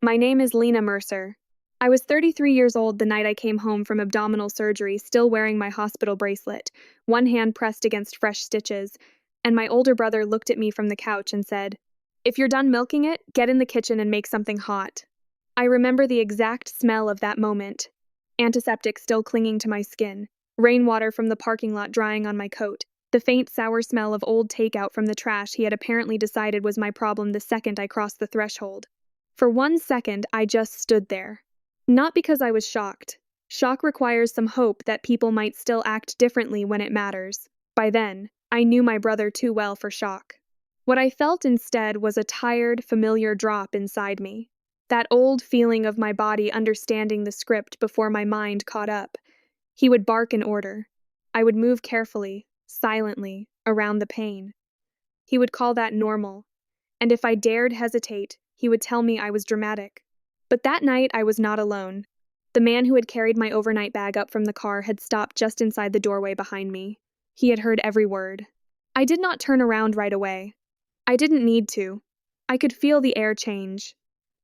My name is Lena Mercer. I was 33 years old the night I came home from abdominal surgery, still wearing my hospital bracelet, one hand pressed against fresh stitches, and my older brother looked at me from the couch and said, "If you're done milking it, get in the kitchen and make something hot." I remember the exact smell of that moment, antiseptic still clinging to my skin, rainwater from the parking lot drying on my coat, the faint sour smell of old takeout from the trash he had apparently decided was my problem the second I crossed the threshold. For 1 second, I just stood there. Not because I was shocked. Shock requires some hope that people might still act differently when it matters. By then, I knew my brother too well for shock. What I felt instead was a tired, familiar drop inside me. That old feeling of my body understanding the script before my mind caught up. He would bark an order. I would move carefully, silently, around the pain. He would call that normal. And if I dared hesitate, he would tell me I was dramatic. But that night I was not alone. The man who had carried my overnight bag up from the car had stopped just inside the doorway behind me. He had heard every word. I did not turn around right away. I didn't need to. I could feel the air change.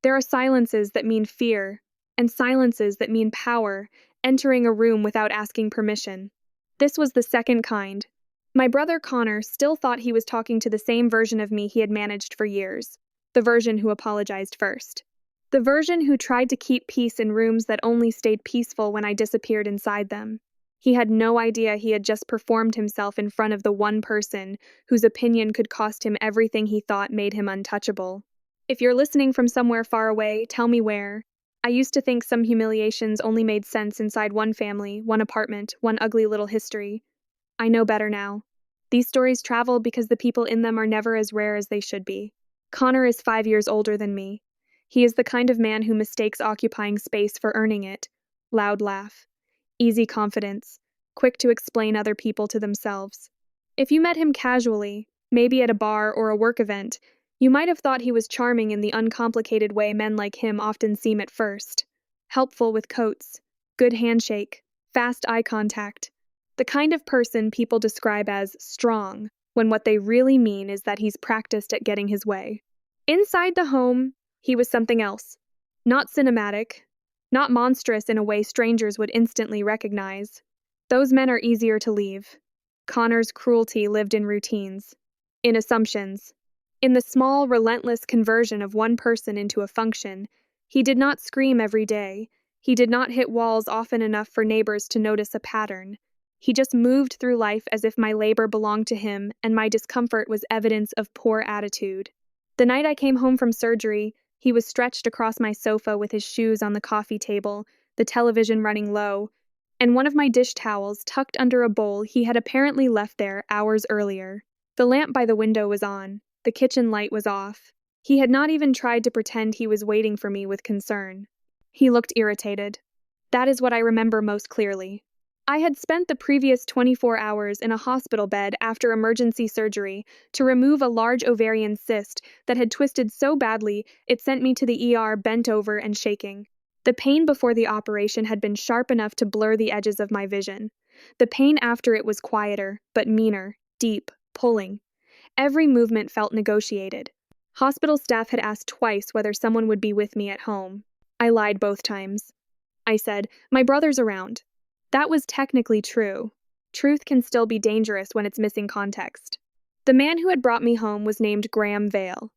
There are silences that mean fear, and silences that mean power, entering a room without asking permission. This was the second kind. My brother Connor still thought he was talking to the same version of me he had managed for years, the version who apologized first. The version who tried to keep peace in rooms that only stayed peaceful when I disappeared inside them. He had no idea he had just performed himself in front of the one person whose opinion could cost him everything he thought made him untouchable. If you're listening from somewhere far away, tell me where. I used to think some humiliations only made sense inside one family, one apartment, one ugly little history. I know better now. These stories travel because the people in them are never as rare as they should be. Connor is 5 years older than me. He is the kind of man who mistakes occupying space for earning it. Loud laugh. Easy confidence. Quick to explain other people to themselves. If you met him casually, maybe at a bar or a work event, you might have thought he was charming in the uncomplicated way men like him often seem at first. Helpful with coats. Good handshake. Fast eye contact. The kind of person people describe as strong, when what they really mean is that he's practiced at getting his way. Inside the home, he was something else. Not cinematic. Not monstrous in a way strangers would instantly recognize. Those men are easier to leave. Connor's cruelty lived in routines. In assumptions. In the small, relentless conversion of one person into a function. He did not scream every day. He did not hit walls often enough for neighbors to notice a pattern. He just moved through life as if my labor belonged to him and my discomfort was evidence of poor attitude. The night I came home from surgery, he was stretched across my sofa with his shoes on the coffee table, the television running low, and one of my dish towels tucked under a bowl he had apparently left there hours earlier. The lamp by the window was on. The kitchen light was off. He had not even tried to pretend he was waiting for me with concern. He looked irritated. That is what I remember most clearly. I had spent the previous 24 hours in a hospital bed after emergency surgery to remove a large ovarian cyst that had twisted so badly it sent me to the ER bent over and shaking. The pain before the operation had been sharp enough to blur the edges of my vision. The pain after it was quieter, but meaner, deep, pulling. Every movement felt negotiated. Hospital staff had asked twice whether someone would be with me at home. I lied both times. I said, "My brother's around." That was technically true. Truth can still be dangerous when it's missing context. The man who had brought me home was named Graham Vale.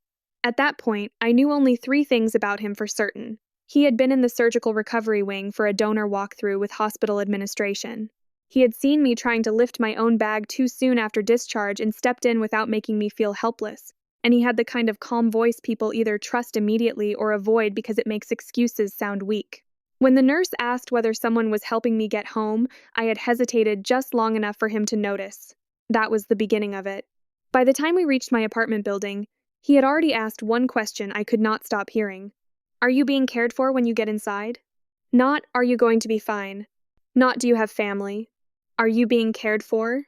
At that point, I knew only 3 things about him for certain. He had been in the surgical recovery wing for a donor walkthrough with hospital administration. He had seen me trying to lift my own bag too soon after discharge and stepped in without making me feel helpless, and he had the kind of calm voice people either trust immediately or avoid because it makes excuses sound weak. When the nurse asked whether someone was helping me get home, I had hesitated just long enough for him to notice. That was the beginning of it. By the time we reached my apartment building, he had already asked one question I could not stop hearing. "Are you being cared for when you get inside?" Not, "Are you going to be fine?" Not, "Do you have family?" "Are you being cared for?"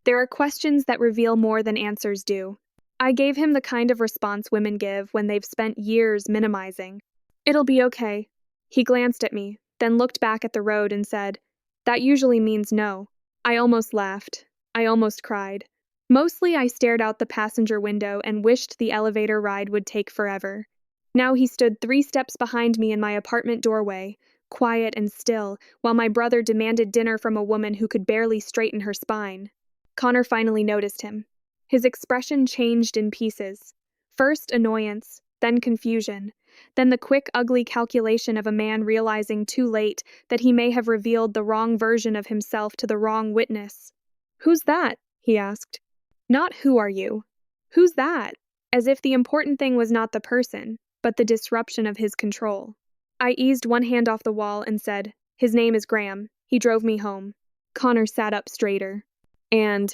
There are questions that reveal more than answers do. I gave him the kind of response women give when they've spent years minimizing. "It'll be okay." He glanced at me, then looked back at the road and said, "That usually means no." I almost laughed. I almost cried. Mostly I stared out the passenger window and wished the elevator ride would take forever. Now he stood 3 steps behind me in my apartment doorway, quiet and still, while my brother demanded dinner from a woman who could barely straighten her spine. Connor finally noticed him. His expression changed in pieces. First annoyance, then confusion, then the quick, ugly calculation of a man realizing too late that he may have revealed the wrong version of himself to the wrong witness. "Who's that?" he asked. Not "who are you?" "Who's that?" As if the important thing was not the person, but the disruption of his control. I eased one hand off the wall and said, "His name is Graham. He drove me home." Connor sat up straighter. And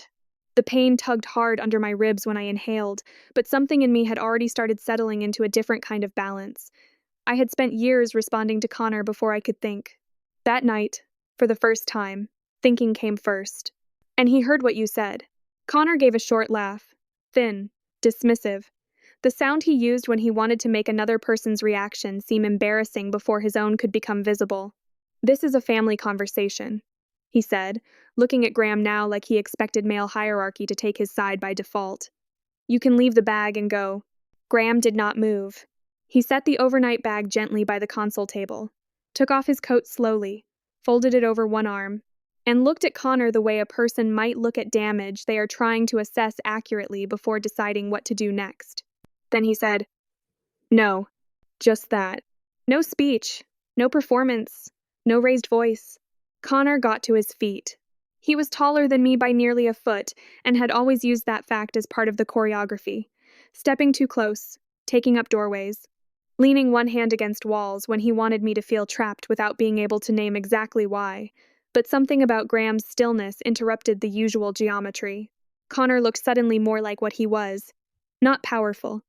the pain tugged hard under my ribs when I inhaled, but something in me had already started settling into a different kind of balance. I had spent years responding to Connor before I could think. That night, for the first time, thinking came first. "And he heard what you said." Connor gave a short laugh, thin, dismissive, the sound he used when he wanted to make another person's reaction seem embarrassing before his own could become visible. "This is a family conversation," he said, looking at Graham now like he expected male hierarchy to take his side by default. "You can leave the bag and go." Graham did not move. He set the overnight bag gently by the console table, took off his coat slowly, folded it over one arm, and looked at Connor the way a person might look at damage they are trying to assess accurately before deciding what to do next. Then he said, "No, just that." No speech, no performance, no raised voice. Connor got to his feet. He was taller than me by nearly a foot and had always used that fact as part of the choreography, stepping too close, taking up doorways, leaning one hand against walls when he wanted me to feel trapped without being able to name exactly why. But something about Graham's stillness interrupted the usual geometry. Connor looked suddenly more like what he was. Not powerful,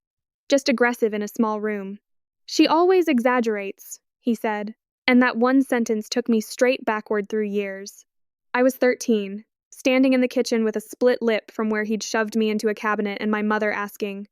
just aggressive in a small room. "She always exaggerates," he said, and that one sentence took me straight backward through years. I was 13, standing in the kitchen with a split lip from where he'd shoved me into a cabinet and my mother asking,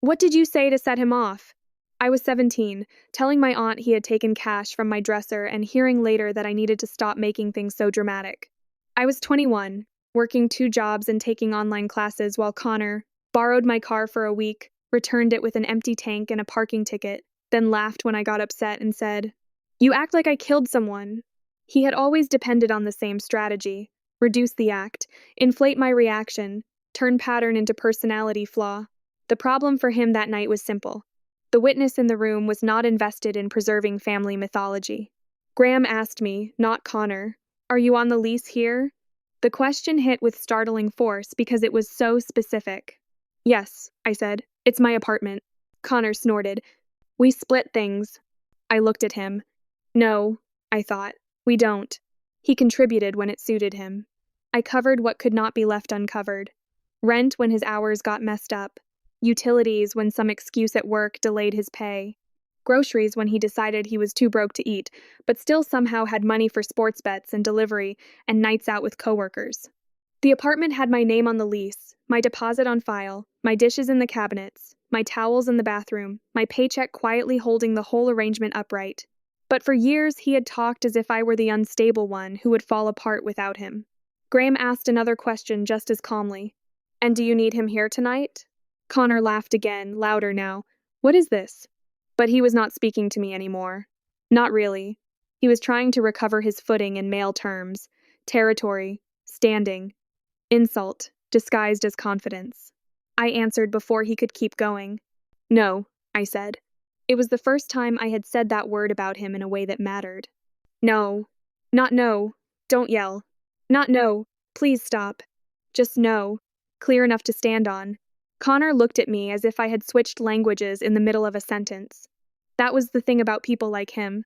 "What did you say to set him off?" I was 17, telling my aunt he had taken cash from my dresser and hearing later that I needed to stop making things so dramatic. I was 21, working 2 jobs and taking online classes while Connor borrowed my car for a week, returned it with an empty tank and a parking ticket, then laughed when I got upset and said, "You act like I killed someone." He had always depended on the same strategy: reduce the act, inflate my reaction, turn pattern into personality flaw. The problem for him that night was simple. The witness in the room was not invested in preserving family mythology. Graham asked me, not Connor, "Are you on the lease here?" The question hit with startling force because it was so specific. "Yes," I said. "It's my apartment." Connor snorted. "We split things." I looked at him. "No," I thought. "We don't." He contributed when it suited him. I covered what could not be left uncovered. Rent when his hours got messed up. Utilities when some excuse at work delayed his pay. Groceries when he decided he was too broke to eat, but still somehow had money for sports bets and delivery and nights out with coworkers. The apartment had my name on the lease, my deposit on file, my dishes in the cabinets, my towels in the bathroom, my paycheck quietly holding the whole arrangement upright. But for years he had talked as if I were the unstable one who would fall apart without him. Graham asked another question just as calmly. "And do you need him here tonight?" Connor laughed again, louder now. "What is this?" But he was not speaking to me anymore. Not really. He was trying to recover his footing in male terms. Territory, standing, insult, disguised as confidence. I answered before he could keep going. "No," I said. It was the first time I had said that word about him in a way that mattered. "No. Not no. Don't yell. Not no. Please stop. Just no. Clear enough to stand on." Connor looked at me as if I had switched languages in the middle of a sentence. That was the thing about people like him.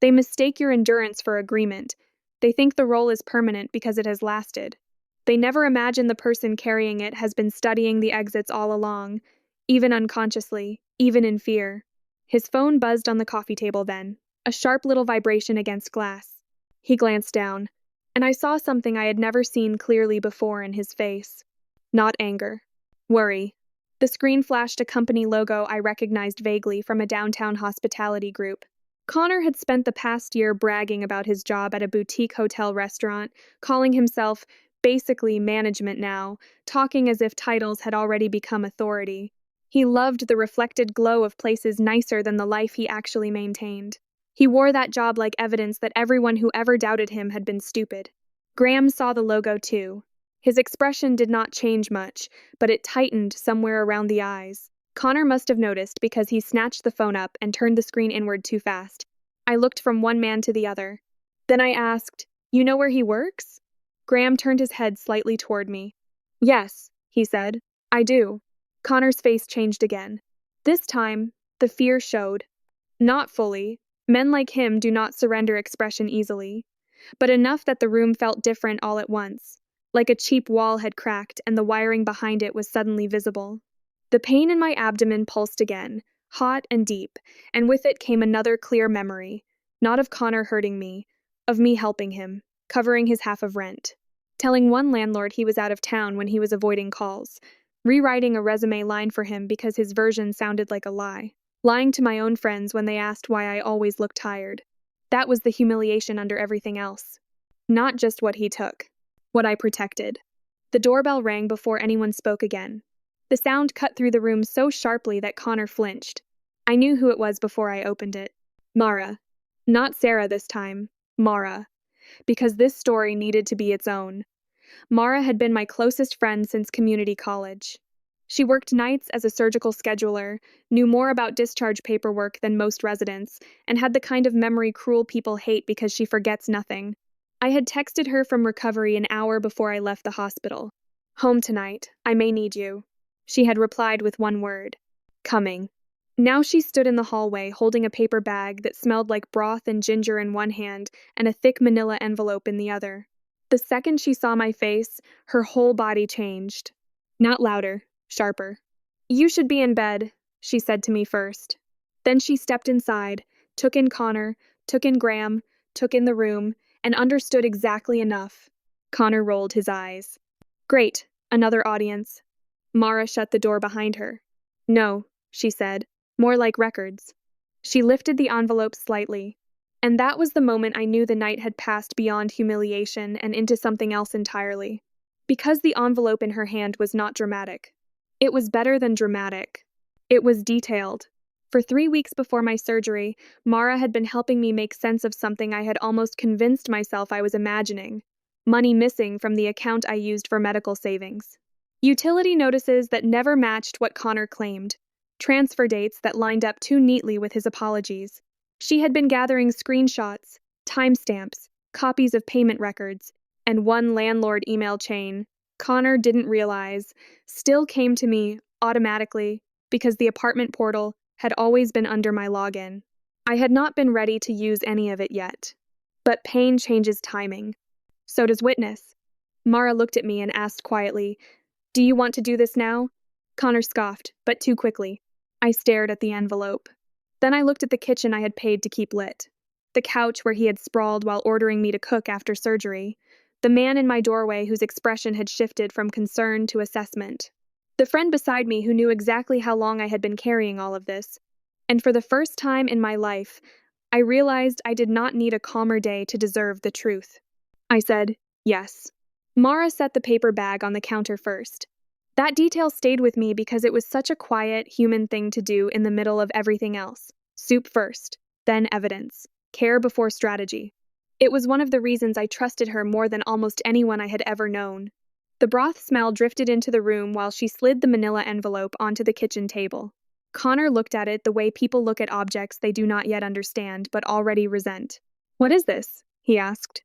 They mistake your endurance for agreement. They think the role is permanent because it has lasted. They never imagine the person carrying it has been studying the exits all along, even unconsciously, even in fear. His phone buzzed on the coffee table then, a sharp little vibration against glass. He glanced down, and I saw something I had never seen clearly before in his face. Not anger. Worry. The screen flashed a company logo I recognized vaguely from a downtown hospitality group. Connor had spent the past year bragging about his job at a boutique hotel restaurant, calling himself basically management now, talking as if titles had already become authority. He loved the reflected glow of places nicer than the life he actually maintained. He wore that job like evidence that everyone who ever doubted him had been stupid. Graham saw the logo too. His expression did not change much, but it tightened somewhere around the eyes. Connor must have noticed because he snatched the phone up and turned the screen inward too fast. I looked from one man to the other. Then I asked, "You know where he works?" Graham turned his head slightly toward me. "Yes," he said, "I do." Connor's face changed again. This time, the fear showed. Not fully. Men like him do not surrender expression easily. But enough that the room felt different all at once. Like a cheap wall had cracked and the wiring behind it was suddenly visible. The pain in my abdomen pulsed again, hot and deep, and with it came another clear memory. Not of Connor hurting me, of me helping him, covering his half of rent. Telling one landlord he was out of town when he was avoiding calls. Rewriting a resume line for him because his version sounded like a lie. Lying to my own friends when they asked why I always looked tired. That was the humiliation under everything else. Not just what he took. What I protected. The doorbell rang before anyone spoke again. The sound cut through the room so sharply that Connor flinched. I knew who it was before I opened it. Mara. Not Sarah this time. Mara. Because this story needed to be its own. Mara had been my closest friend since community college. She worked nights as a surgical scheduler, knew more about discharge paperwork than most residents, and had the kind of memory cruel people hate because she forgets nothing. I had texted her from recovery an hour before I left the hospital. "Home tonight. I may need you." She had replied with one word. "Coming." Now she stood in the hallway holding a paper bag that smelled like broth and ginger in one hand and a thick manila envelope in the other. The second she saw my face, her whole body changed. Not louder, sharper. "You should be in bed," she said to me first. Then she stepped inside, took in Connor, took in Graham, took in the room, and understood exactly enough. Connor rolled his eyes. "Great, another audience." Mara shut the door behind her. "No," she said, "more like records." She lifted the envelope slightly. And that was the moment I knew the night had passed beyond humiliation and into something else entirely. Because the envelope in her hand was not dramatic. It was better than dramatic. It was detailed. For 3 weeks before my surgery, Mara had been helping me make sense of something I had almost convinced myself I was imagining. Money missing from the account I used for medical savings. Utility notices that never matched what Connor claimed. Transfer dates that lined up too neatly with his apologies. She had been gathering screenshots, timestamps, copies of payment records, and one landlord email chain. Connor didn't realize, still came to me, automatically, because the apartment portal had always been under my login. I had not been ready to use any of it yet. But pain changes timing. So does witness. Mara looked at me and asked quietly, "Do you want to do this now?" Connor scoffed, but too quickly. I stared at the envelope. Then I looked at the kitchen I had paid to keep lit. The couch where he had sprawled while ordering me to cook after surgery. The man in my doorway whose expression had shifted from concern to assessment. The friend beside me who knew exactly how long I had been carrying all of this. And for the first time in my life, I realized I did not need a calmer day to deserve the truth. I said, "Yes." Mara set the paper bag on the counter first. That detail stayed with me because it was such a quiet, human thing to do in the middle of everything else. Soup first, then evidence. Care before strategy. It was one of the reasons I trusted her more than almost anyone I had ever known. The broth smell drifted into the room while she slid the manila envelope onto the kitchen table. Connor looked at it the way people look at objects they do not yet understand but already resent. "What is this?" he asked.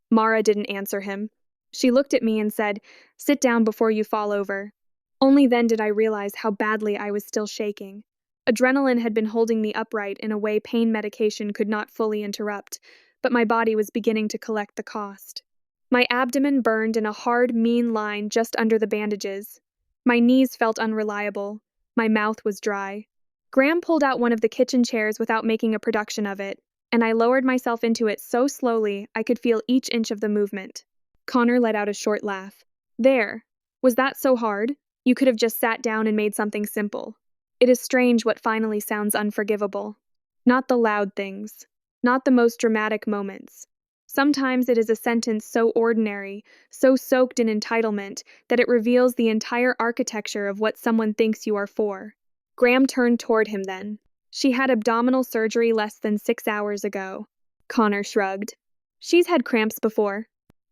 Mara didn't answer him. She looked at me and said, "Sit down before you fall over." Only then did I realize how badly I was still shaking. Adrenaline had been holding me upright in a way pain medication could not fully interrupt, but my body was beginning to collect the cost. My abdomen burned in a hard, mean line just under the bandages. My knees felt unreliable. My mouth was dry. Graham pulled out one of the kitchen chairs without making a production of it, and I lowered myself into it so slowly I could feel each inch of the movement. Connor let out a short laugh. "There. Was that so hard? You could have just sat down and made something simple." It is strange what finally sounds unforgivable. Not the loud things. Not the most dramatic moments. Sometimes it is a sentence so ordinary, so soaked in entitlement, that it reveals the entire architecture of what someone thinks you are for. Graham turned toward him then. She had abdominal surgery less than 6 hours ago. Connor shrugged. She's had cramps before.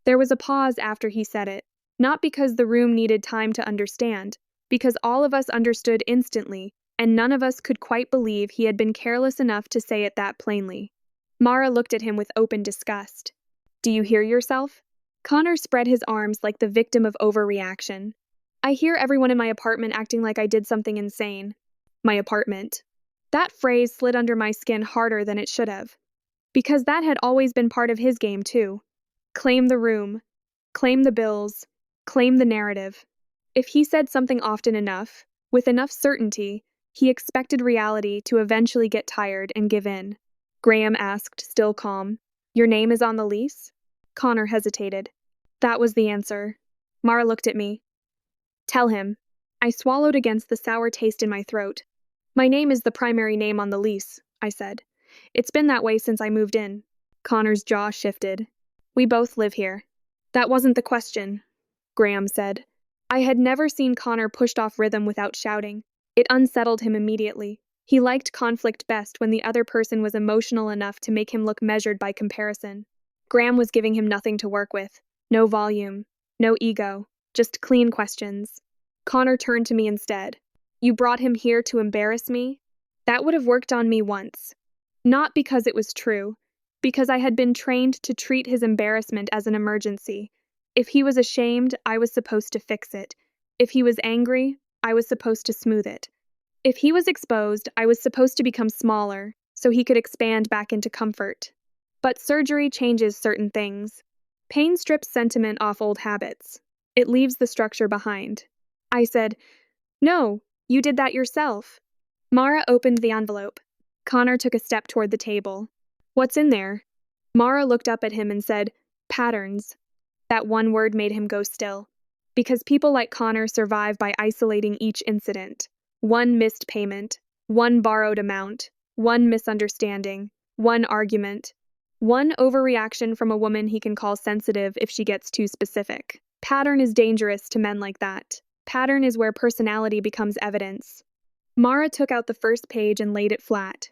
There was a pause after he said it, not because the room needed time to understand, because all of us understood instantly, and none of us could quite believe he had been careless enough to say it that plainly. Mara looked at him with open disgust. Do you hear yourself? Connor spread his arms like the victim of overreaction. I hear everyone in my apartment acting like I did something insane. My apartment. That phrase slid under my skin harder than it should have. Because that had always been part of his game, too. Claim the room. Claim the bills. Claim the narrative. If he said something often enough, with enough certainty, he expected reality to eventually get tired and give in. Graham asked, still calm. Your name is on the lease? Connor hesitated. That was the answer. Mara looked at me. Tell him. I swallowed against the sour taste in my throat. My name is the primary name on the lease, I said. It's been that way since I moved in. Connor's jaw shifted. We both live here. That wasn't the question, Graham said. I had never seen Connor pushed off rhythm without shouting. It unsettled him immediately. He liked conflict best when the other person was emotional enough to make him look measured by comparison. Graham was giving him nothing to work with. No volume. No ego. Just clean questions. Connor turned to me instead. You brought him here to embarrass me? That would have worked on me once. Not because it was true. Because I had been trained to treat his embarrassment as an emergency. If he was ashamed, I was supposed to fix it. If he was angry, I was supposed to smooth it. If he was exposed, I was supposed to become smaller, so he could expand back into comfort. But surgery changes certain things. Pain strips sentiment off old habits. It leaves the structure behind. I said, No, you did that yourself. Mara opened the envelope. Connor took a step toward the table. What's in there? Mara looked up at him and said, Patterns. That one word made him go still. Because people like Connor survive by isolating each incident. One missed payment, one borrowed amount, one misunderstanding, one argument, one overreaction from a woman he can call sensitive if she gets too specific. Pattern is dangerous to men like that. Pattern is where personality becomes evidence. Mara took out the first page and laid it flat.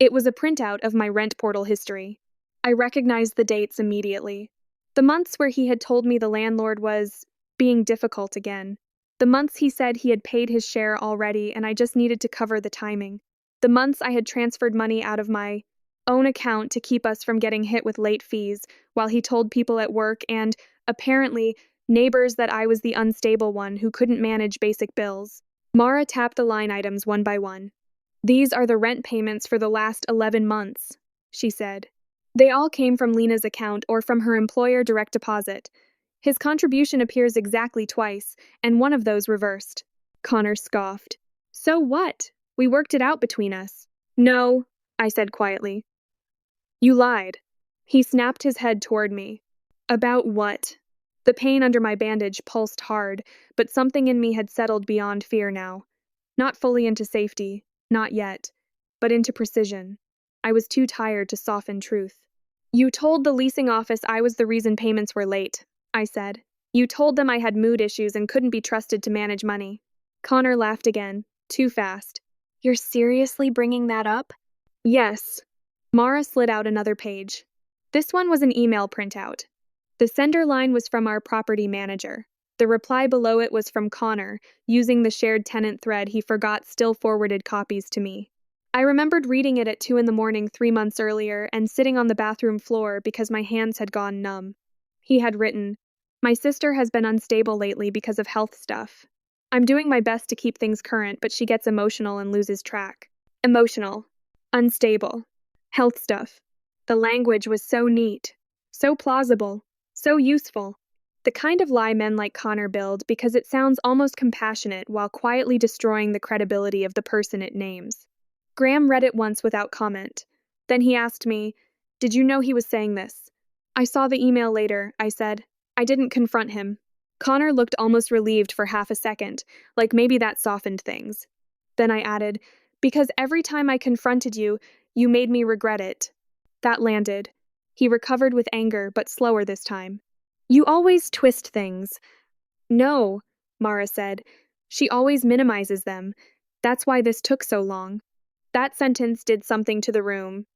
It was a printout of my rent portal history. I recognized the dates immediately. The months where he had told me the landlord was being difficult again. The months he said he had paid his share already and I just needed to cover the timing. The months I had transferred money out of my own account to keep us from getting hit with late fees, while he told people at work and, apparently, neighbors that I was the unstable one who couldn't manage basic bills. Mara tapped the line items one by one. These are the rent payments for the last 11 months, she said. They all came from Lena's account or from her employer direct deposit. His contribution appears exactly twice, and one of those reversed. Connor scoffed. So what? We worked it out between us. No, I said quietly. You lied. He snapped his head toward me. About what? The pain under my bandage pulsed hard, but something in me had settled beyond fear now. Not fully into safety, not yet, but into precision. I was too tired to soften truth. You told the leasing office I was the reason payments were late, I said. You told them I had mood issues and couldn't be trusted to manage money. Connor laughed again, too fast. You're seriously bringing that up? Yes. Mara slid out another page. This one was an email printout. The sender line was from our property manager. The reply below it was from Connor, using the shared tenant thread he forgot still forwarded copies to me. I remembered reading it at 2 a.m. 3 months earlier and sitting on the bathroom floor because my hands had gone numb. He had written, My sister has been unstable lately because of health stuff. I'm doing my best to keep things current, but she gets emotional and loses track. Emotional. Unstable. Health stuff. The language was so neat. So plausible. So useful. The kind of lie men like Connor build because it sounds almost compassionate while quietly destroying the credibility of the person it names. Graham read it once without comment. Then he asked me, Did you know he was saying this? I saw the email later, I said. I didn't confront him. Connor looked almost relieved for half a second, like maybe that softened things. Then I added, Because every time I confronted you, you made me regret it. That landed. He recovered with anger, but slower this time. You always twist things. No, Mara said. She always minimizes them. That's why this took so long. That sentence did something to the room.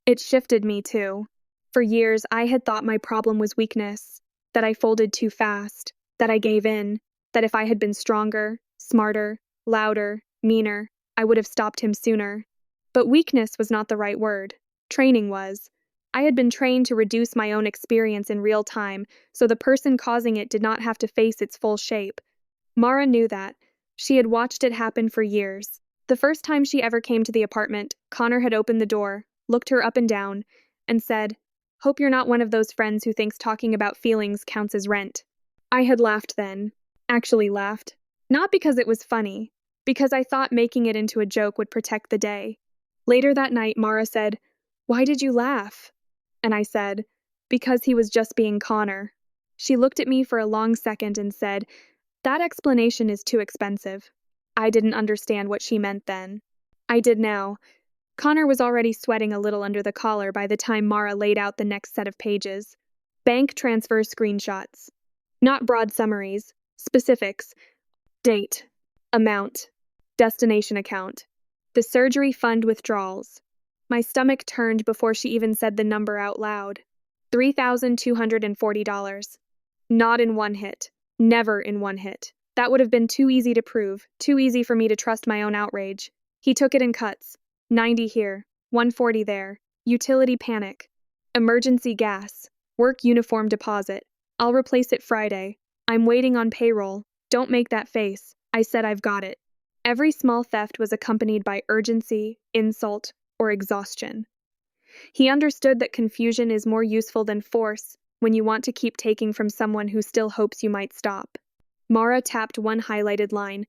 It shifted me, too. For years, I had thought my problem was weakness, that I folded too fast, that I gave in, that if I had been stronger, smarter, louder, meaner, I would have stopped him sooner. But weakness was not the right word. Training was. I had been trained to reduce my own experience in real time, so the person causing it did not have to face its full shape. Mara knew that. She had watched it happen for years. The first time she ever came to the apartment, Connor had opened the door, looked her up and down, and said, "Hope you're not one of those friends who thinks talking about feelings counts as rent." I had laughed then. Actually laughed. Not because it was funny, because I thought making it into a joke would protect the day. Later that night, Mara said, "Why did you laugh?" And I said, "Because he was just being Connor." She looked at me for a long second and said, "That explanation is too expensive." I didn't understand what she meant then. I did now. Connor was already sweating a little under the collar by the time Mara laid out the next set of pages. Bank transfer screenshots. Not broad summaries. Specifics. Date. Amount. Destination account. The surgery fund withdrawals. My stomach turned before she even said the number out loud. $3,240. Not in one hit. Never in one hit. That would have been too easy to prove, too easy for me to trust my own outrage. He took it in cuts. 90 here, 140 there. Utility panic. Emergency gas. Work uniform deposit. I'll replace it Friday. I'm waiting on payroll. Don't make that face. I said I've got it. Every small theft was accompanied by urgency, insult, or exhaustion. He understood that confusion is more useful than force when you want to keep taking from someone who still hopes you might stop. Mara tapped one highlighted line.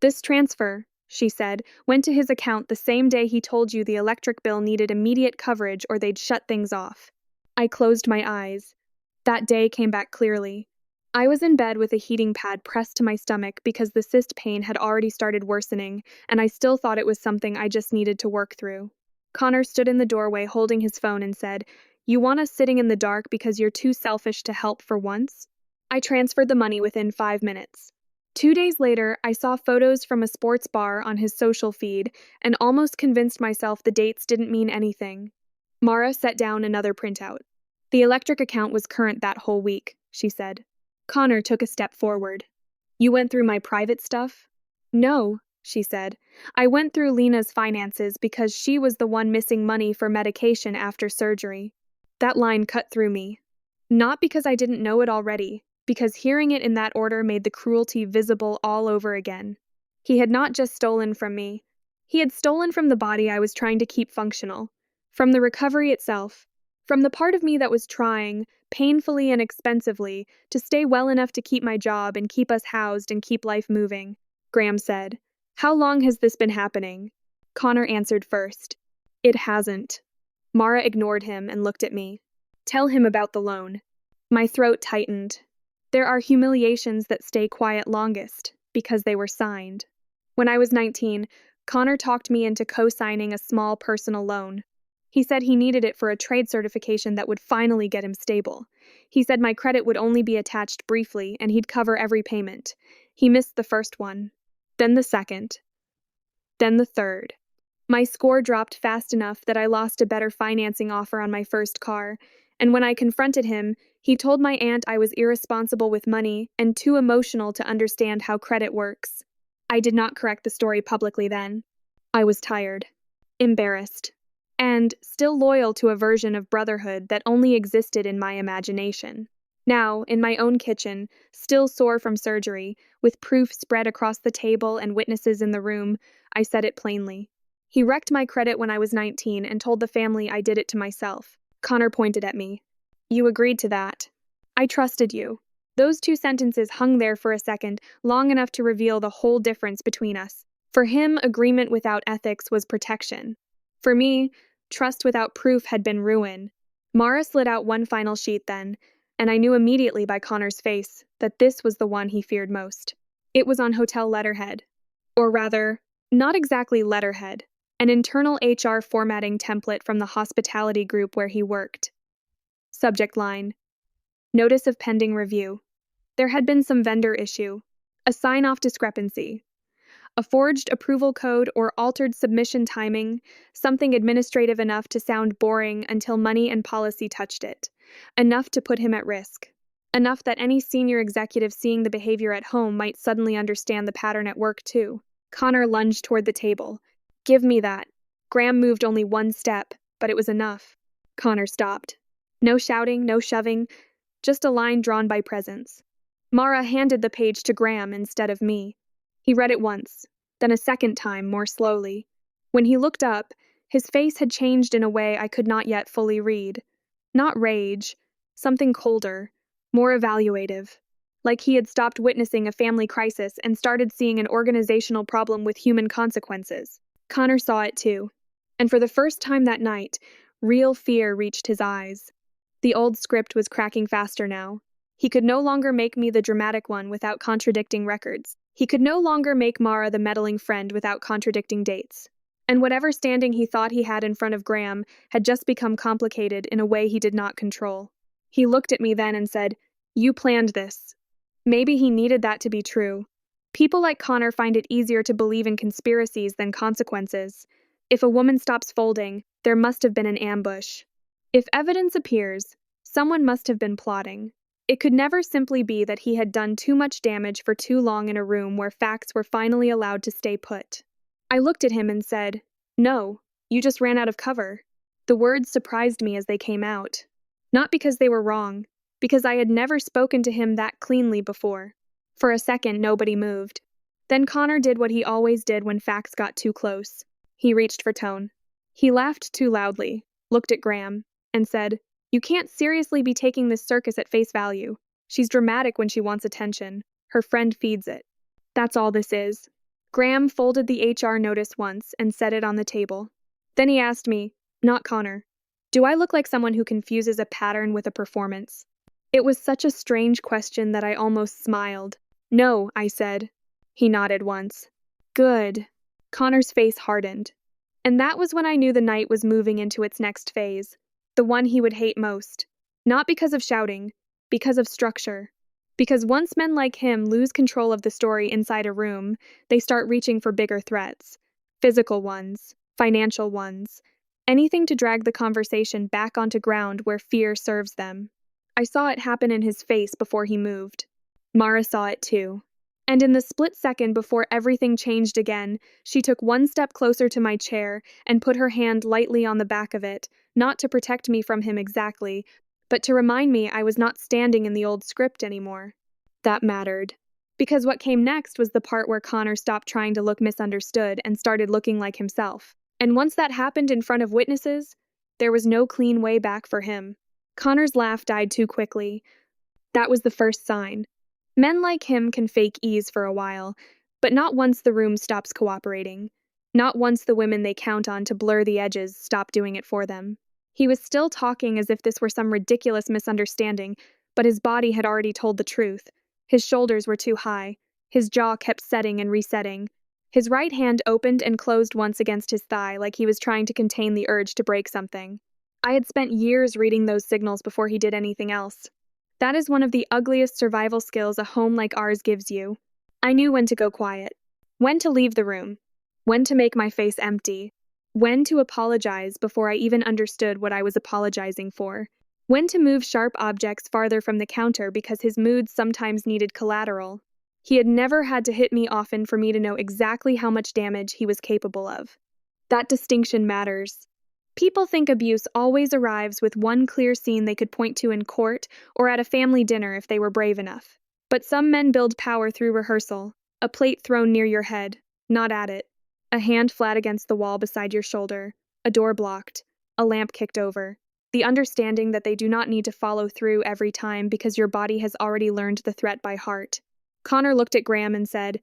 "This transfer," she said, "went to his account the same day he told you the electric bill needed immediate coverage or they'd shut things off." I closed my eyes. That day came back clearly. I was in bed with a heating pad pressed to my stomach because the cyst pain had already started worsening, and I still thought it was something I just needed to work through. Connor stood in the doorway holding his phone and said, "You want us sitting in the dark because you're too selfish to help for once?" I transferred the money within 5 minutes. 2 days later, I saw photos from a sports bar on his social feed and almost convinced myself the dates didn't mean anything. Mara set down another printout. "The electric account was current that whole week," she said. Connor took a step forward. "You went through my private stuff?" "No," she said. "I went through Lena's finances because she was the one missing money for medication after surgery." That line cut through me. Not because I didn't know it already, because hearing it in that order made the cruelty visible all over again. He had not just stolen from me. He had stolen from the body I was trying to keep functional, from the recovery itself, from the part of me that was trying, painfully and expensively, to stay well enough to keep my job and keep us housed and keep life moving. Graham said, "How long has this been happening?" Connor answered first. "It hasn't." Mara ignored him and looked at me. "Tell him about the loan." My throat tightened. There are humiliations that stay quiet longest, because they were signed. When I was 19, Connor talked me into co-signing a small personal loan. He said he needed it for a trade certification that would finally get him stable. He said my credit would only be attached briefly and he'd cover every payment. He missed the first one, then the second, then the third. My score dropped fast enough that I lost a better financing offer on my first car, and when I confronted him, he told my aunt I was irresponsible with money and too emotional to understand how credit works. I did not correct the story publicly then. I was tired, embarrassed, and still loyal to a version of brotherhood that only existed in my imagination. Now, in my own kitchen, still sore from surgery, with proof spread across the table and witnesses in the room, I said it plainly. He wrecked my credit when I was 19 and told the family I did it to myself. Connor pointed at me. "You agreed to that. I trusted you." Those two sentences hung there for a second, long enough to reveal the whole difference between us. For him, agreement without ethics was protection. For me, trust without proof had been ruin. Mara slid out one final sheet then, and I knew immediately by Connor's face that this was the one he feared most. It was on hotel letterhead. Or rather, not exactly letterhead. An internal HR formatting template from the hospitality group where he worked. Subject line: Notice of pending review. There had been some vendor issue. A sign-off discrepancy. A forged approval code or altered submission timing, something administrative enough to sound boring until money and policy touched it. Enough to put him at risk. Enough that any senior executive seeing the behavior at home might suddenly understand the pattern at work, too. Connor lunged toward the table. "Give me that." Graham moved only one step, but it was enough. Connor stopped. No shouting, no shoving, just a line drawn by presence. Mara handed the page to Graham instead of me. He read it once, then a second time, more slowly. When he looked up, his face had changed in a way I could not yet fully read. Not rage, something colder, more evaluative. Like he had stopped witnessing a family crisis and started seeing an organizational problem with human consequences. Connor saw it too. And for the first time that night, real fear reached his eyes. The old script was cracking faster now. He could no longer make me the dramatic one without contradicting records. He could no longer make Mara the meddling friend without contradicting dates. And whatever standing he thought he had in front of Graham had just become complicated in a way he did not control. He looked at me then and said, "You planned this." Maybe he needed that to be true. People like Connor find it easier to believe in conspiracies than consequences. If a woman stops folding, there must have been an ambush. If evidence appears, someone must have been plotting. It could never simply be that he had done too much damage for too long in a room where facts were finally allowed to stay put. I looked at him and said, "No, you just ran out of cover." The words surprised me as they came out. Not because they were wrong, because I had never spoken to him that cleanly before. For a second, nobody moved. Then Connor did what he always did when facts got too close. He reached for tone. He laughed too loudly, looked at Graham, and said, "You can't seriously be taking this circus at face value. She's dramatic when she wants attention. Her friend feeds it. That's all this is." Graham folded the HR notice once and set it on the table. Then he asked me, not Connor, "Do I look like someone who confuses a pattern with a performance?" It was such a strange question that I almost smiled. "No," I said. He nodded once. "Good." Connor's face hardened. And that was when I knew the night was moving into its next phase, the one he would hate most. Not because of shouting, because of structure. Because once men like him lose control of the story inside a room, they start reaching for bigger threats. Physical ones, financial ones, anything to drag the conversation back onto ground where fear serves them. I saw it happen in his face before he moved. Mara saw it too. And in the split second before everything changed again, she took one step closer to my chair and put her hand lightly on the back of it, not to protect me from him exactly, but to remind me I was not standing in the old script anymore. That mattered. Because what came next was the part where Connor stopped trying to look misunderstood and started looking like himself. And once that happened in front of witnesses, there was no clean way back for him. Connor's laugh died too quickly. That was the first sign. Men like him can fake ease for a while, but not once the room stops cooperating. Not once the women they count on to blur the edges stop doing it for them. He was still talking as if this were some ridiculous misunderstanding, but his body had already told the truth. His shoulders were too high. His jaw kept setting and resetting. His right hand opened and closed once against his thigh like he was trying to contain the urge to break something. I had spent years reading those signals before he did anything else. That is one of the ugliest survival skills a home like ours gives you. I knew when to go quiet, when to leave the room, when to make my face empty, when to apologize before I even understood what I was apologizing for, when to move sharp objects farther from the counter because his moods sometimes needed collateral. He had never had to hit me often for me to know exactly how much damage he was capable of. That distinction matters. People think abuse always arrives with one clear scene they could point to in court or at a family dinner if they were brave enough. But some men build power through rehearsal, a plate thrown near your head, not at it, a hand flat against the wall beside your shoulder, a door blocked, a lamp kicked over, the understanding that they do not need to follow through every time because your body has already learned the threat by heart. Connor looked at Graham and said,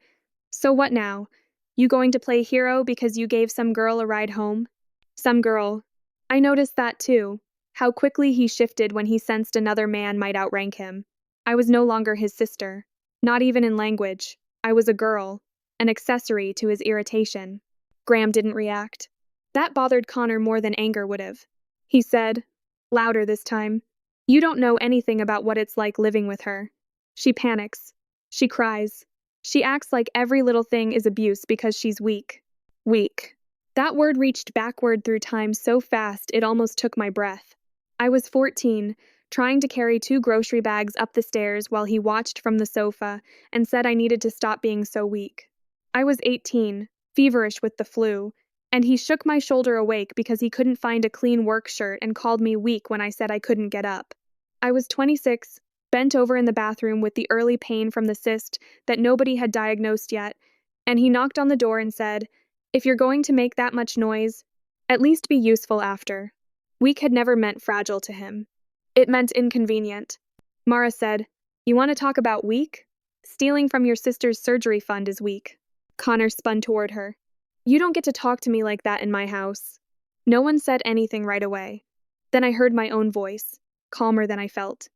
"So what now? You going to play hero because you gave some girl a ride home?" Some girl. I noticed that too, how quickly he shifted when he sensed another man might outrank him. I was no longer his sister, not even in language. I was a girl, an accessory to his irritation. Graham didn't react. That bothered Connor more than anger would have. He said, louder this time, "You don't know anything about what it's like living with her. She panics. She cries. She acts like every little thing is abuse because she's weak. Weak. That word reached backward through time so fast it almost took my breath. I was 14, trying to carry 2 grocery bags up the stairs while he watched from the sofa and said I needed to stop being so weak. I was 18, feverish with the flu, and he shook my shoulder awake because he couldn't find a clean work shirt and called me weak when I said I couldn't get up. I was 26, bent over in the bathroom with the early pain from the cyst that nobody had diagnosed yet, and he knocked on the door and said, "If you're going to make that much noise, at least be useful after." Weak had never meant fragile to him. It meant inconvenient. Mara said, "You want to talk about weak? Stealing from your sister's surgery fund is weak." Connor spun toward her. "You don't get to talk to me like that in my house." No one said anything right away. Then I heard my own voice, calmer than I felt.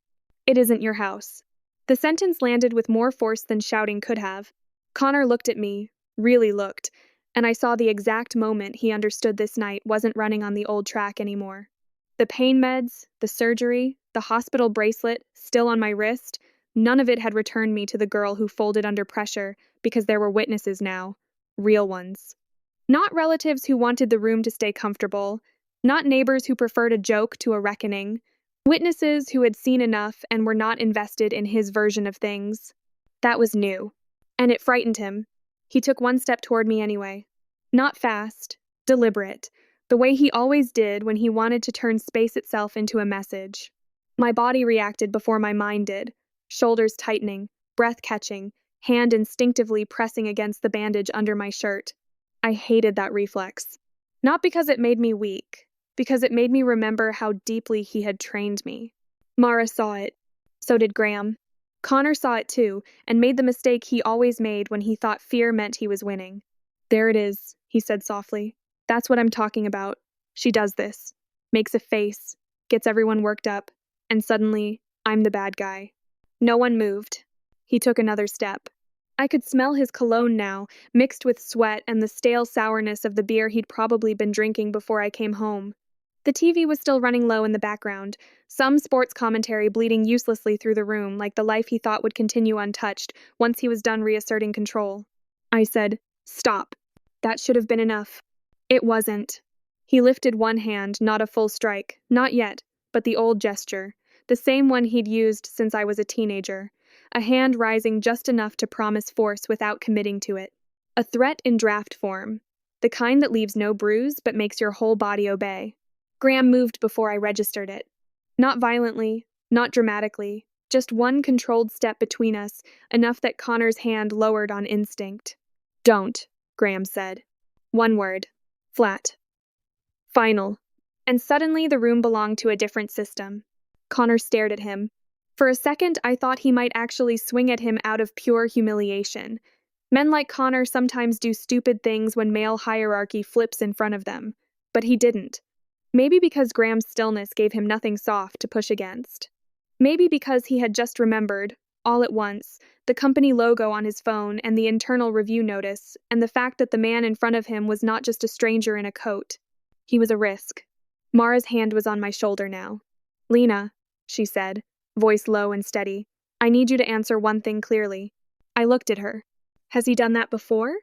"It isn't your house." The sentence landed with more force than shouting could have. Connor looked at me, really looked, and I saw the exact moment he understood this night wasn't running on the old track anymore. The pain meds, the surgery, the hospital bracelet, still on my wrist, none of it had returned me to the girl who folded under pressure because there were witnesses now. Real ones. Not relatives who wanted the room to stay comfortable, not neighbors who preferred a joke to a reckoning, witnesses who had seen enough and were not invested in his version of things. That was new. And it frightened him. He took one step toward me anyway. Not fast, deliberate, the way he always did when he wanted to turn space itself into a message. My body reacted before my mind did, shoulders tightening, breath catching, hand instinctively pressing against the bandage under my shirt. I hated that reflex. Not because it made me weak, because it made me remember how deeply he had trained me. Mara saw it. So did Graham. Connor saw it too, and made the mistake he always made when he thought fear meant he was winning. "There it is," he said softly. "That's what I'm talking about. She does this. Makes a face, gets everyone worked up, and suddenly, I'm the bad guy." No one moved. He took another step. I could smell his cologne now, mixed with sweat and the stale sourness of the beer he'd probably been drinking before I came home. The TV was still running low in the background, some sports commentary bleeding uselessly through the room like the life he thought would continue untouched once he was done reasserting control. I said, "Stop." That should have been enough. It wasn't. He lifted one hand, not a full strike, not yet, but the old gesture, the same one he'd used since I was a teenager, a hand rising just enough to promise force without committing to it. A threat in draft form, the kind that leaves no bruise but makes your whole body obey. Graham moved before I registered it. Not violently, not dramatically, just one controlled step between us, enough that Connor's hand lowered on instinct. "Don't," Graham said. One word. Flat. Final. And suddenly the room belonged to a different system. Connor stared at him. For a second, I thought he might actually swing at him out of pure humiliation. Men like Connor sometimes do stupid things when male hierarchy flips in front of them. But he didn't. Maybe because Graham's stillness gave him nothing soft to push against. Maybe because he had just remembered, all at once, the company logo on his phone and the internal review notice, and the fact that the man in front of him was not just a stranger in a coat. He was a risk. Mara's hand was on my shoulder now. "Lena," she said, voice low and steady, "I need you to answer one thing clearly." I looked at her. Has he done that before?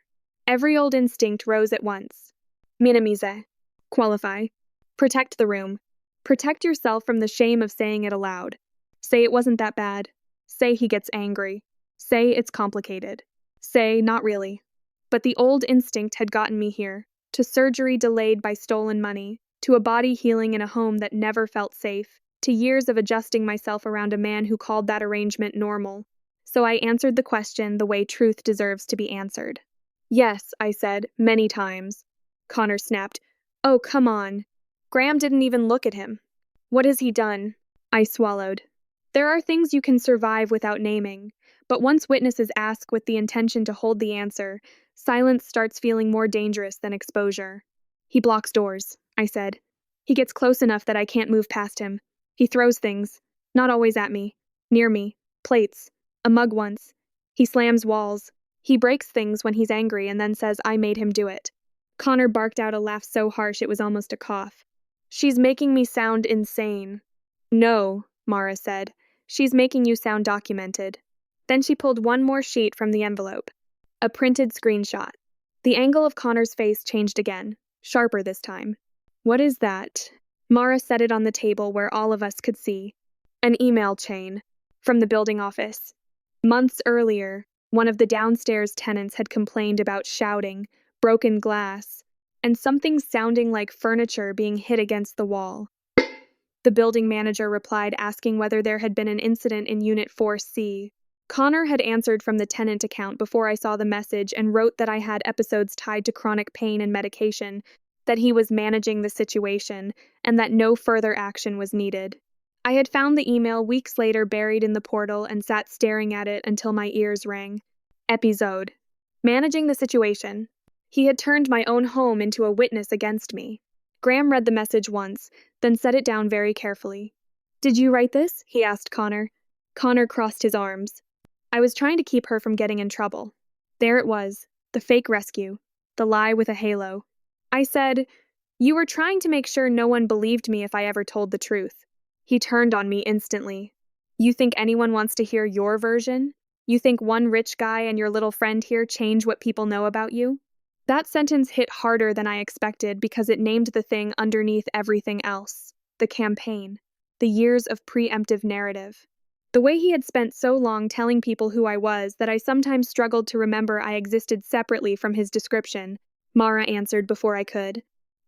Every old instinct rose at once. Minimize. Qualify. Protect the room. Protect yourself from the shame of saying it aloud. Say it wasn't that bad. Say he gets angry. Say it's complicated. Say not really. But the old instinct had gotten me here, to surgery delayed by stolen money, to a body healing in a home that never felt safe, to years of adjusting myself around a man who called that arrangement normal. So I answered the question the way truth deserves to be answered. "Yes," I said, many times. Connor snapped, "Oh, come on." Graham didn't even look at him. "What has he done?" I swallowed. There are things you can survive without naming, but once witnesses ask with the intention to hold the answer, silence starts feeling more dangerous than exposure. "He blocks doors," I said. "He gets close enough that I can't move past him. He throws things, not always at me, near me, plates, a mug once. He slams walls. He breaks things when he's angry and then says I made him do it." Connor barked out a laugh so harsh it was almost a cough. "She's making me sound insane." "No," Mara said. "She's making you sound documented." Then she pulled one more sheet from the envelope. A printed screenshot. The angle of Connor's face changed again, sharper this time. What is that? Mara set it on the table where all of us could see. An email chain. From the building office. Months earlier, one of the downstairs tenants had complained about shouting, broken glass, and something sounding like furniture being hit against the wall. The building manager replied asking whether there had been an incident in Unit 4C. Connor had answered from the tenant account before I saw the message and wrote that I had episodes tied to chronic pain and medication, that he was managing the situation, and that no further action was needed. I had found the email weeks later buried in the portal and sat staring at it until my ears rang. Episode. Managing the situation. He had turned my own home into a witness against me. Graham read the message once, then set it down very carefully. Did you write this? He asked Connor. Connor crossed his arms. I was trying to keep her from getting in trouble. There it was, the fake rescue, the lie with a halo. I said, you were trying to make sure no one believed me if I ever told the truth. He turned on me instantly. You think anyone wants to hear your version? You think one rich guy and your little friend here change what people know about you? That sentence hit harder than I expected because it named the thing underneath everything else. The campaign. The years of preemptive narrative. The way he had spent so long telling people who I was that I sometimes struggled to remember I existed separately from his description, Mara answered before I could.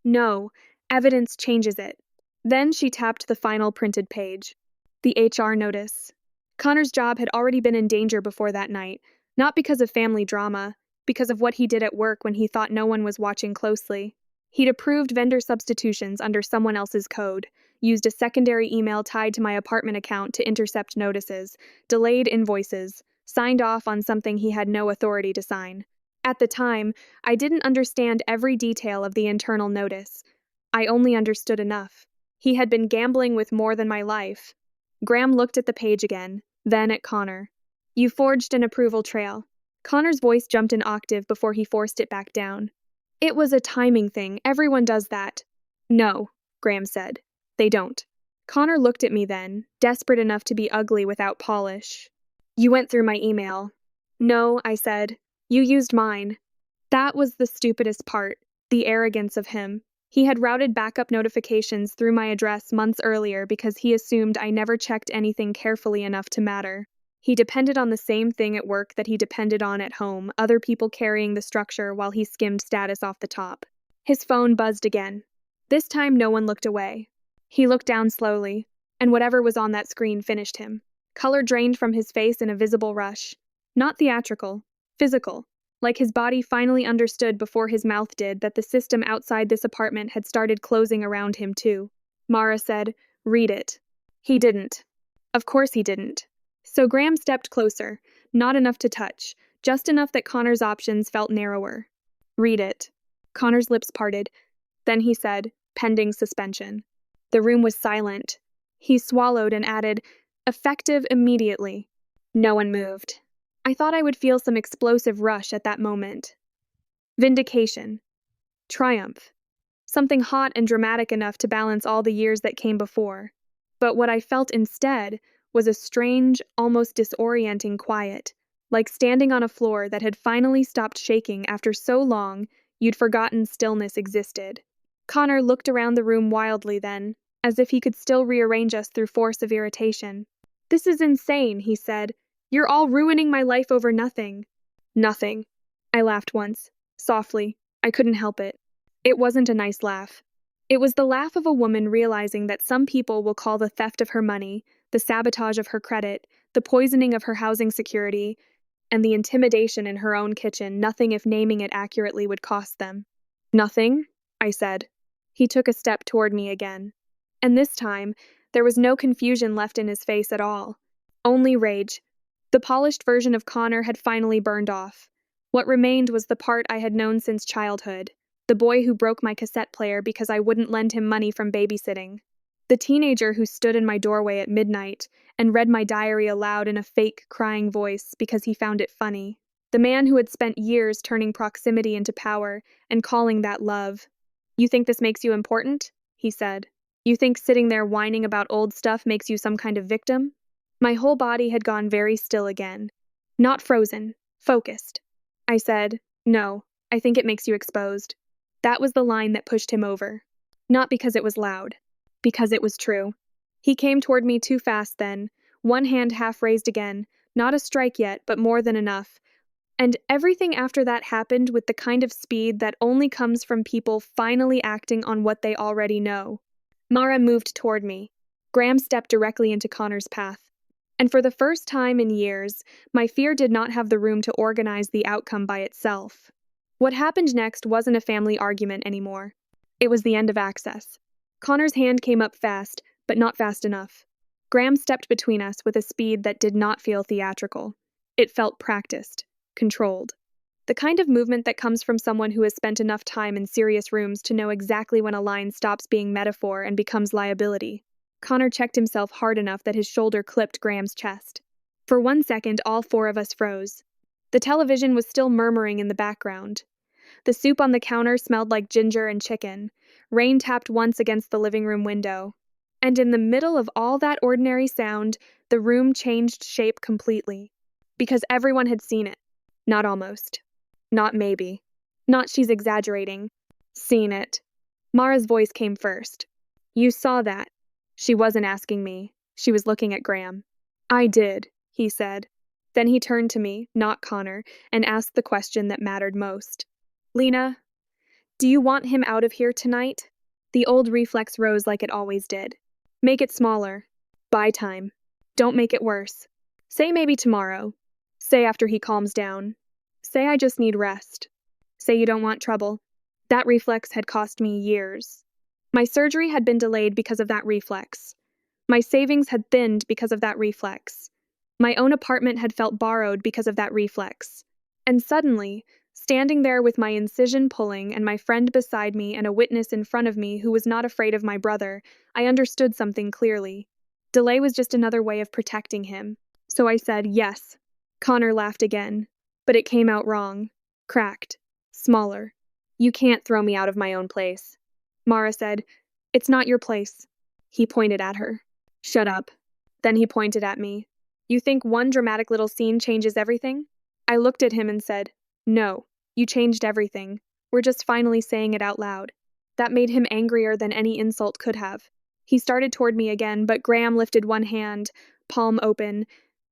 No, evidence changes it. Then she tapped the final printed page. The HR notice. Connor's job had already been in danger before that night, not because of family drama, because of what he did at work when he thought no one was watching closely. He'd approved vendor substitutions under someone else's code, used a secondary email tied to my apartment account to intercept notices, delayed invoices, signed off on something he had no authority to sign. At the time, I didn't understand every detail of the internal notice. I only understood enough. He had been gambling with more than my life. Graham looked at the page again, then at Connor. You forged an approval trail. Connor's voice jumped an octave before he forced it back down. It was a timing thing. Everyone does that. No, Graham said. They don't. Connor looked at me then, desperate enough to be ugly without polish. You went through my email. No, I said. You used mine. That was the stupidest part, the arrogance of him. He had routed backup notifications through my address months earlier because he assumed I never checked anything carefully enough to matter. He depended on the same thing at work that he depended on at home, other people carrying the structure while he skimmed status off the top. His phone buzzed again. This time no one looked away. He looked down slowly, and whatever was on that screen finished him. Color drained from his face in a visible rush. Not theatrical, physical. Like his body finally understood before his mouth did that the system outside this apartment had started closing around him too. Mara said, "Read it." He didn't. Of course he didn't. So Graham stepped closer, not enough to touch, just enough that Connor's options felt narrower. Read it. Connor's lips parted. Then he said, pending suspension. The room was silent. He swallowed and added, effective immediately. No one moved. I thought I would feel some explosive rush at that moment. Vindication. Triumph. Something hot and dramatic enough to balance all the years that came before. But what I felt instead was a strange, almost disorienting quiet, like standing on a floor that had finally stopped shaking after so long you'd forgotten stillness existed. Connor looked around the room wildly then, as if he could still rearrange us through force of irritation. This is insane, he said. You're all ruining my life over nothing. Nothing. I laughed once, softly. I couldn't help it. It wasn't a nice laugh. It was the laugh of a woman realizing that some people will call the theft of her money, the sabotage of her credit, the poisoning of her housing security, and the intimidation in her own kitchen nothing if naming it accurately would cost them. Nothing, I said. He took a step toward me again. And this time, there was no confusion left in his face at all. Only rage. The polished version of Connor had finally burned off. What remained was the part I had known since childhood, the boy who broke my cassette player because I wouldn't lend him money from babysitting. The teenager who stood in my doorway at midnight and read my diary aloud in a fake, crying voice because he found it funny. The man who had spent years turning proximity into power and calling that love. You think this makes you important? He said. You think sitting there whining about old stuff makes you some kind of victim? My whole body had gone very still again. Not frozen. Focused. I said, "No, I think it makes you exposed." That was the line that pushed him over. Not because it was loud. Because it was true. He came toward me too fast then, one hand half raised again, not a strike yet, but more than enough. And everything after that happened with the kind of speed that only comes from people finally acting on what they already know. Mara moved toward me. Graham stepped directly into Connor's path. And for the first time in years, my fear did not have the room to organize the outcome by itself. What happened next wasn't a family argument anymore. It was the end of access. Connor's hand came up fast, but not fast enough. Graham stepped between us with a speed that did not feel theatrical. It felt practiced, controlled. The kind of movement that comes from someone who has spent enough time in serious rooms to know exactly when a line stops being metaphor and becomes liability. Connor checked himself hard enough that his shoulder clipped Graham's chest. For 1 second, all 4 of us froze. The television was still murmuring in the background. The soup on the counter smelled like ginger and chicken. Rain tapped once against the living room window. And in the middle of all that ordinary sound, the room changed shape completely. Because everyone had seen it. Not almost. Not maybe. Not she's exaggerating. Seen it. Mara's voice came first. You saw that. She wasn't asking me. She was looking at Graham. I did, he said. Then he turned to me, not Connor, and asked the question that mattered most. Lena, do you want him out of here tonight? The old reflex rose like it always did. Make it smaller. Buy time. Don't make it worse. Say maybe tomorrow. Say after he calms down. Say I just need rest. Say you don't want trouble. That reflex had cost me years. My surgery had been delayed because of that reflex. My savings had thinned because of that reflex. My own apartment had felt borrowed because of that reflex. And suddenly, standing there with my incision pulling and my friend beside me and a witness in front of me who was not afraid of my brother, I understood something clearly. Delay was just another way of protecting him. So I said, yes. Connor laughed again. But it came out wrong. Cracked. Smaller. You can't throw me out of my own place. Mara said, It's not your place. He pointed at her. Shut up. Then he pointed at me. You think one dramatic little scene changes everything? I looked at him and said, No, you changed everything. We're just finally saying it out loud. That made him angrier than any insult could have. He started toward me again, but Graham lifted one hand, palm open,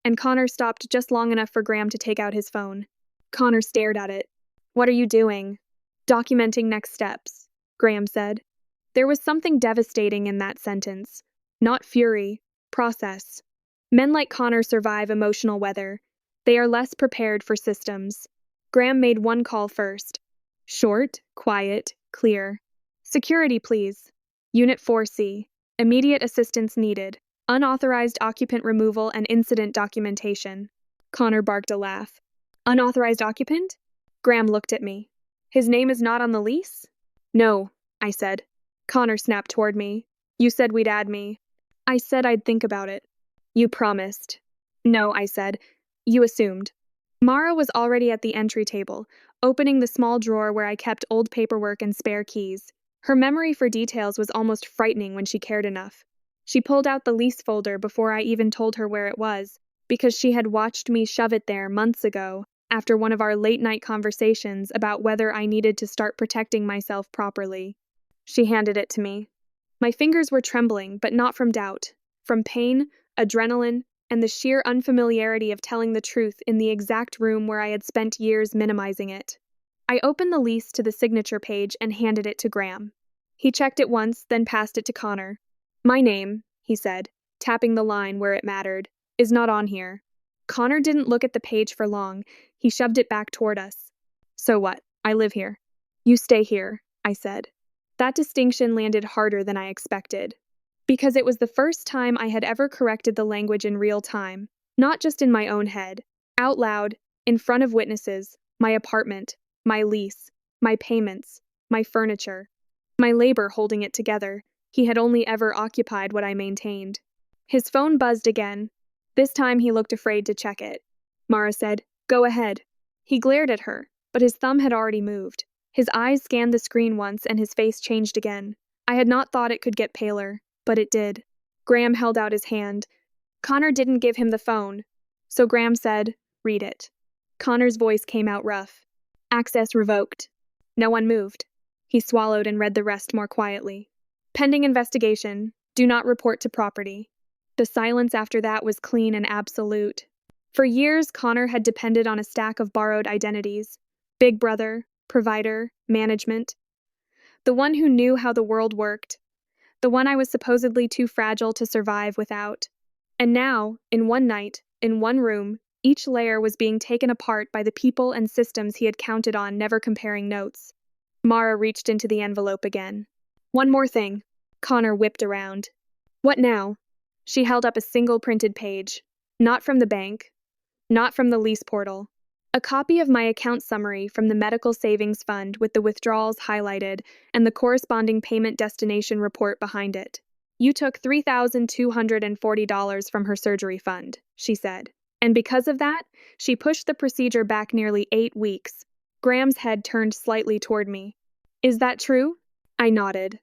and Connor stopped just long enough for Graham to take out his phone. Connor stared at it. What are you doing? Documenting next steps, Graham said. There was something devastating in that sentence. Not fury, process. Men like Connor survive emotional weather. They are less prepared for systems. Graham made one call first. Short, quiet, clear. Security, please. Unit 4C. Immediate assistance needed. Unauthorized occupant removal and incident documentation. Connor barked a laugh. Unauthorized occupant? Graham looked at me. His name is not on the lease? No, I said. Connor snapped toward me. You said we'd add me. I said I'd think about it. You promised. No, I said. You assumed. Mara was already at the entry table, opening the small drawer where I kept old paperwork and spare keys. Her memory for details was almost frightening when she cared enough. She pulled out the lease folder before I even told her where it was, because she had watched me shove it there months ago, after one of our late-night conversations about whether I needed to start protecting myself properly. She handed it to me. My fingers were trembling, but not from doubt. From pain, adrenaline, and the sheer unfamiliarity of telling the truth in the exact room where I had spent years minimizing it. I opened the lease to the signature page and handed it to Graham. He checked it once, then passed it to Connor. My name, he said, tapping the line where it mattered, is not on here. Connor didn't look at the page for long. He shoved it back toward us. So what? I live here. You stay here, I said. That distinction landed harder than I expected. Because it was the first time I had ever corrected the language in real time, not just in my own head, out loud, in front of witnesses, my apartment, my lease, my payments, my furniture, my labor holding it together. He had only ever occupied what I maintained. His phone buzzed again. This time he looked afraid to check it. Mara said, Go ahead. He glared at her, but his thumb had already moved. His eyes scanned the screen once and his face changed again. I had not thought it could get paler, but it did. Graham held out his hand. Connor didn't give him the phone. So Graham said, Read it. Connor's voice came out rough. Access revoked. No one moved. He swallowed and read the rest more quietly. Pending investigation. Do not report to property. The silence after that was clean and absolute. For years, Connor had depended on a stack of borrowed identities. Big brother, provider, management. The one who knew how the world worked. The one I was supposedly too fragile to survive without. And now, in one night, in one room, each layer was being taken apart by the people and systems he had counted on, never comparing notes. Mara reached into the envelope again. One more thing. Connor whipped around. What now? She held up a single printed page. Not from the bank. Not from the lease portal. A copy of my account summary from the Medical Savings Fund with the withdrawals highlighted and the corresponding payment destination report behind it. You took $3,240 from her surgery fund, she said. And because of that, she pushed the procedure back nearly 8 weeks. Graham's head turned slightly toward me. Is that true? I nodded.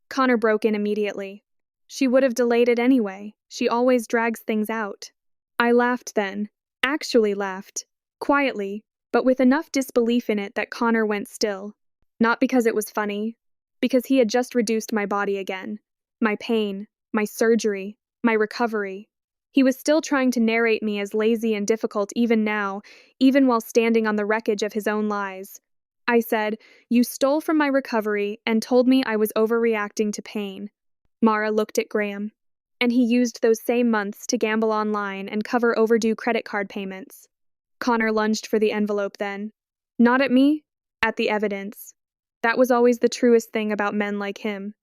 Connor broke in immediately. She would have delayed it anyway. She always drags things out. I laughed then. Actually laughed. Quietly, but with enough disbelief in it that Connor went still. Not because it was funny. Because he had just reduced my body again. My pain, my surgery, my recovery. He was still trying to narrate me as lazy and difficult even now, even while standing on the wreckage of his own lies. I said, you stole from my recovery and told me I was overreacting to pain. Mara looked at Graham. And he used those same months to gamble online and cover overdue credit card payments. Connor lunged for the envelope then. Not at me, at the evidence. That was always the truest thing about men like him.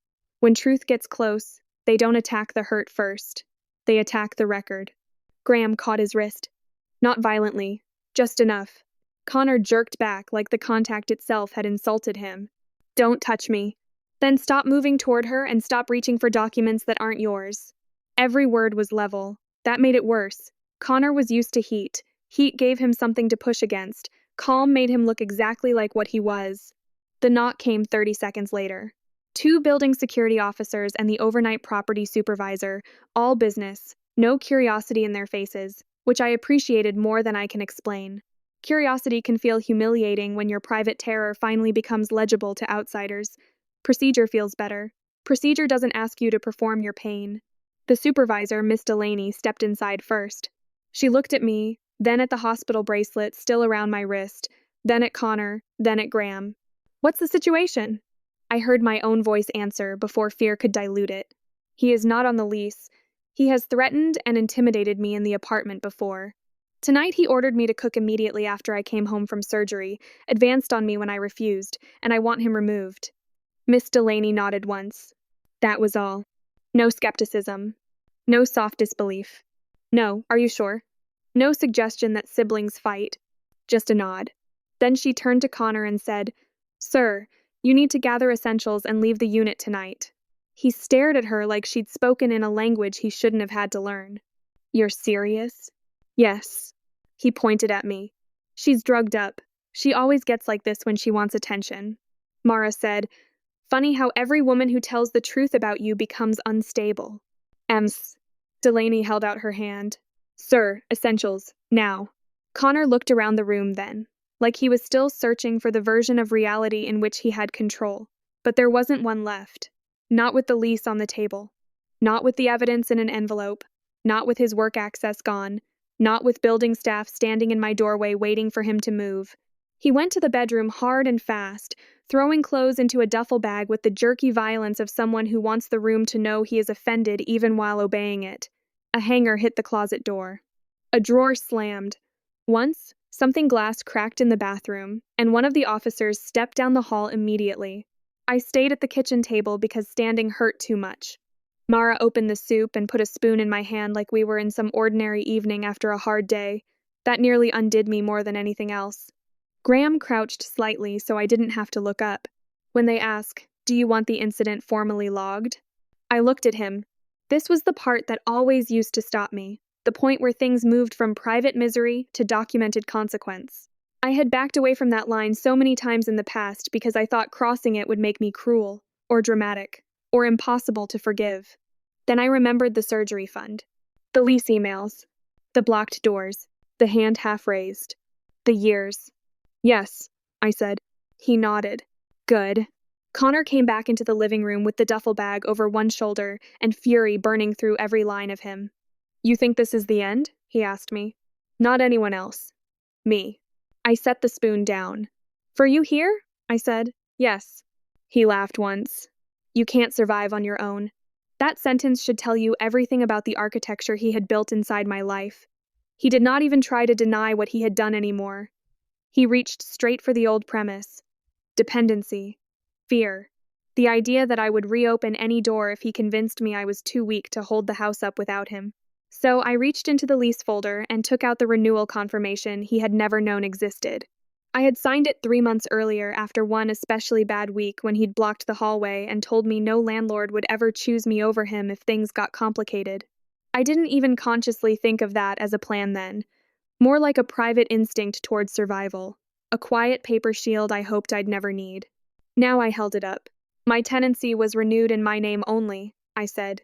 When truth gets close, they don't attack the hurt first. They attack the record. Graham caught his wrist. Not violently, just enough. Connor jerked back like the contact itself had insulted him. Don't touch me. Then stop moving toward her and stop reaching for documents that aren't yours. Every word was level. That made it worse. Connor was used to heat. Heat gave him something to push against. Calm made him look exactly like what he was. The knock came 30 seconds later. 2 building security officers and the overnight property supervisor, all business, no curiosity in their faces, which I appreciated more than I can explain. Curiosity can feel humiliating when your private terror finally becomes legible to outsiders. Procedure feels better. Procedure doesn't ask you to perform your pain. The supervisor, Miss Delaney, stepped inside first. She looked at me, then at the hospital bracelet still around my wrist, then at Connor, then at Graham. What's the situation? I heard my own voice answer before fear could dilute it. He is not on the lease. He has threatened and intimidated me in the apartment before. Tonight he ordered me to cook immediately after I came home from surgery, advanced on me when I refused, and I want him removed. Miss Delaney nodded once. That was all. No skepticism. No soft disbelief. No, are you sure? No suggestion that siblings fight. Just a nod. Then she turned to Connor and said, Sir, you need to gather essentials and leave the unit tonight. He stared at her like she'd spoken in a language he shouldn't have had to learn. You're serious? Yes. He pointed at me. She's drugged up. She always gets like this when she wants attention. Mara said, Funny how every woman who tells the truth about you becomes unstable. Delaney held out her hand. Sir, essentials, now. Connor looked around the room then, like he was still searching for the version of reality in which he had control. But there wasn't one left. Not with the lease on the table. Not with the evidence in an envelope. Not with his work access gone. Not with building staff standing in my doorway waiting for him to move. He went to the bedroom hard and fast, throwing clothes into a duffel bag with the jerky violence of someone who wants the room to know he is offended even while obeying it. A hanger hit the closet door. A drawer slammed. Once, something glass cracked in the bathroom, and one of the officers stepped down the hall immediately. I stayed at the kitchen table because standing hurt too much. Mara opened the soup and put a spoon in my hand like we were in some ordinary evening after a hard day. That nearly undid me more than anything else. Graham crouched slightly so I didn't have to look up. When they ask, "Do you want the incident formally logged?" I looked at him. This was the part that always used to stop me, the point where things moved from private misery to documented consequence. I had backed away from that line so many times in the past because I thought crossing it would make me cruel, or dramatic, or impossible to forgive. Then I remembered the surgery fund, the lease emails, the blocked doors, the hand half raised. The years. Yes, I said. He nodded. Good. Connor came back into the living room with the duffel bag over one shoulder and fury burning through every line of him. You think this is the end? He asked me. Not anyone else. Me. I set the spoon down. For you here? I said. Yes. He laughed once. You can't survive on your own. That sentence should tell you everything about the architecture he had built inside my life. He did not even try to deny what he had done anymore. He reached straight for the old premise. Dependency. Fear. The idea that I would reopen any door if he convinced me I was too weak to hold the house up without him. So I reached into the lease folder and took out the renewal confirmation he had never known existed. I had signed it 3 months earlier after one especially bad week when he'd blocked the hallway and told me no landlord would ever choose me over him if things got complicated. I didn't even consciously think of that as a plan then, more like a private instinct towards survival, a quiet paper shield I hoped I'd never need. Now I held it up. My tenancy was renewed in my name only, I said.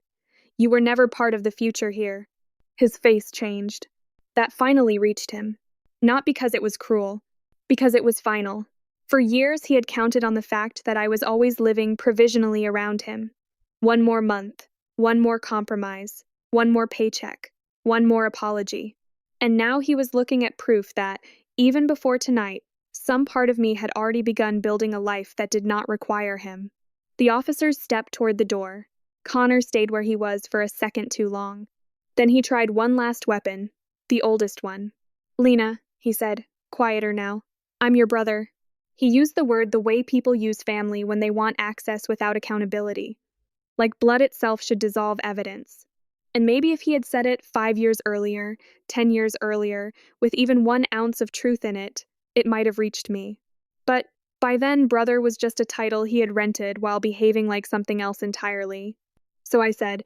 You were never part of the future here. His face changed. That finally reached him. Not because it was cruel, because it was final. For years he had counted on the fact that I was always living provisionally around him. One more month, one more compromise, one more paycheck, one more apology. And now he was looking at proof that, even before tonight, some part of me had already begun building a life that did not require him. The officers stepped toward the door. Connor stayed where he was for a second too long. Then he tried one last weapon, the oldest one. Lena, he said, quieter now. I'm your brother. He used the word the way people use family when they want access without accountability. Like blood itself should dissolve evidence. And maybe if he had said it 5 years earlier, 10 years earlier, with even 1 ounce of truth in it, it might have reached me. But by then, brother was just a title he had rented while behaving like something else entirely. So I said,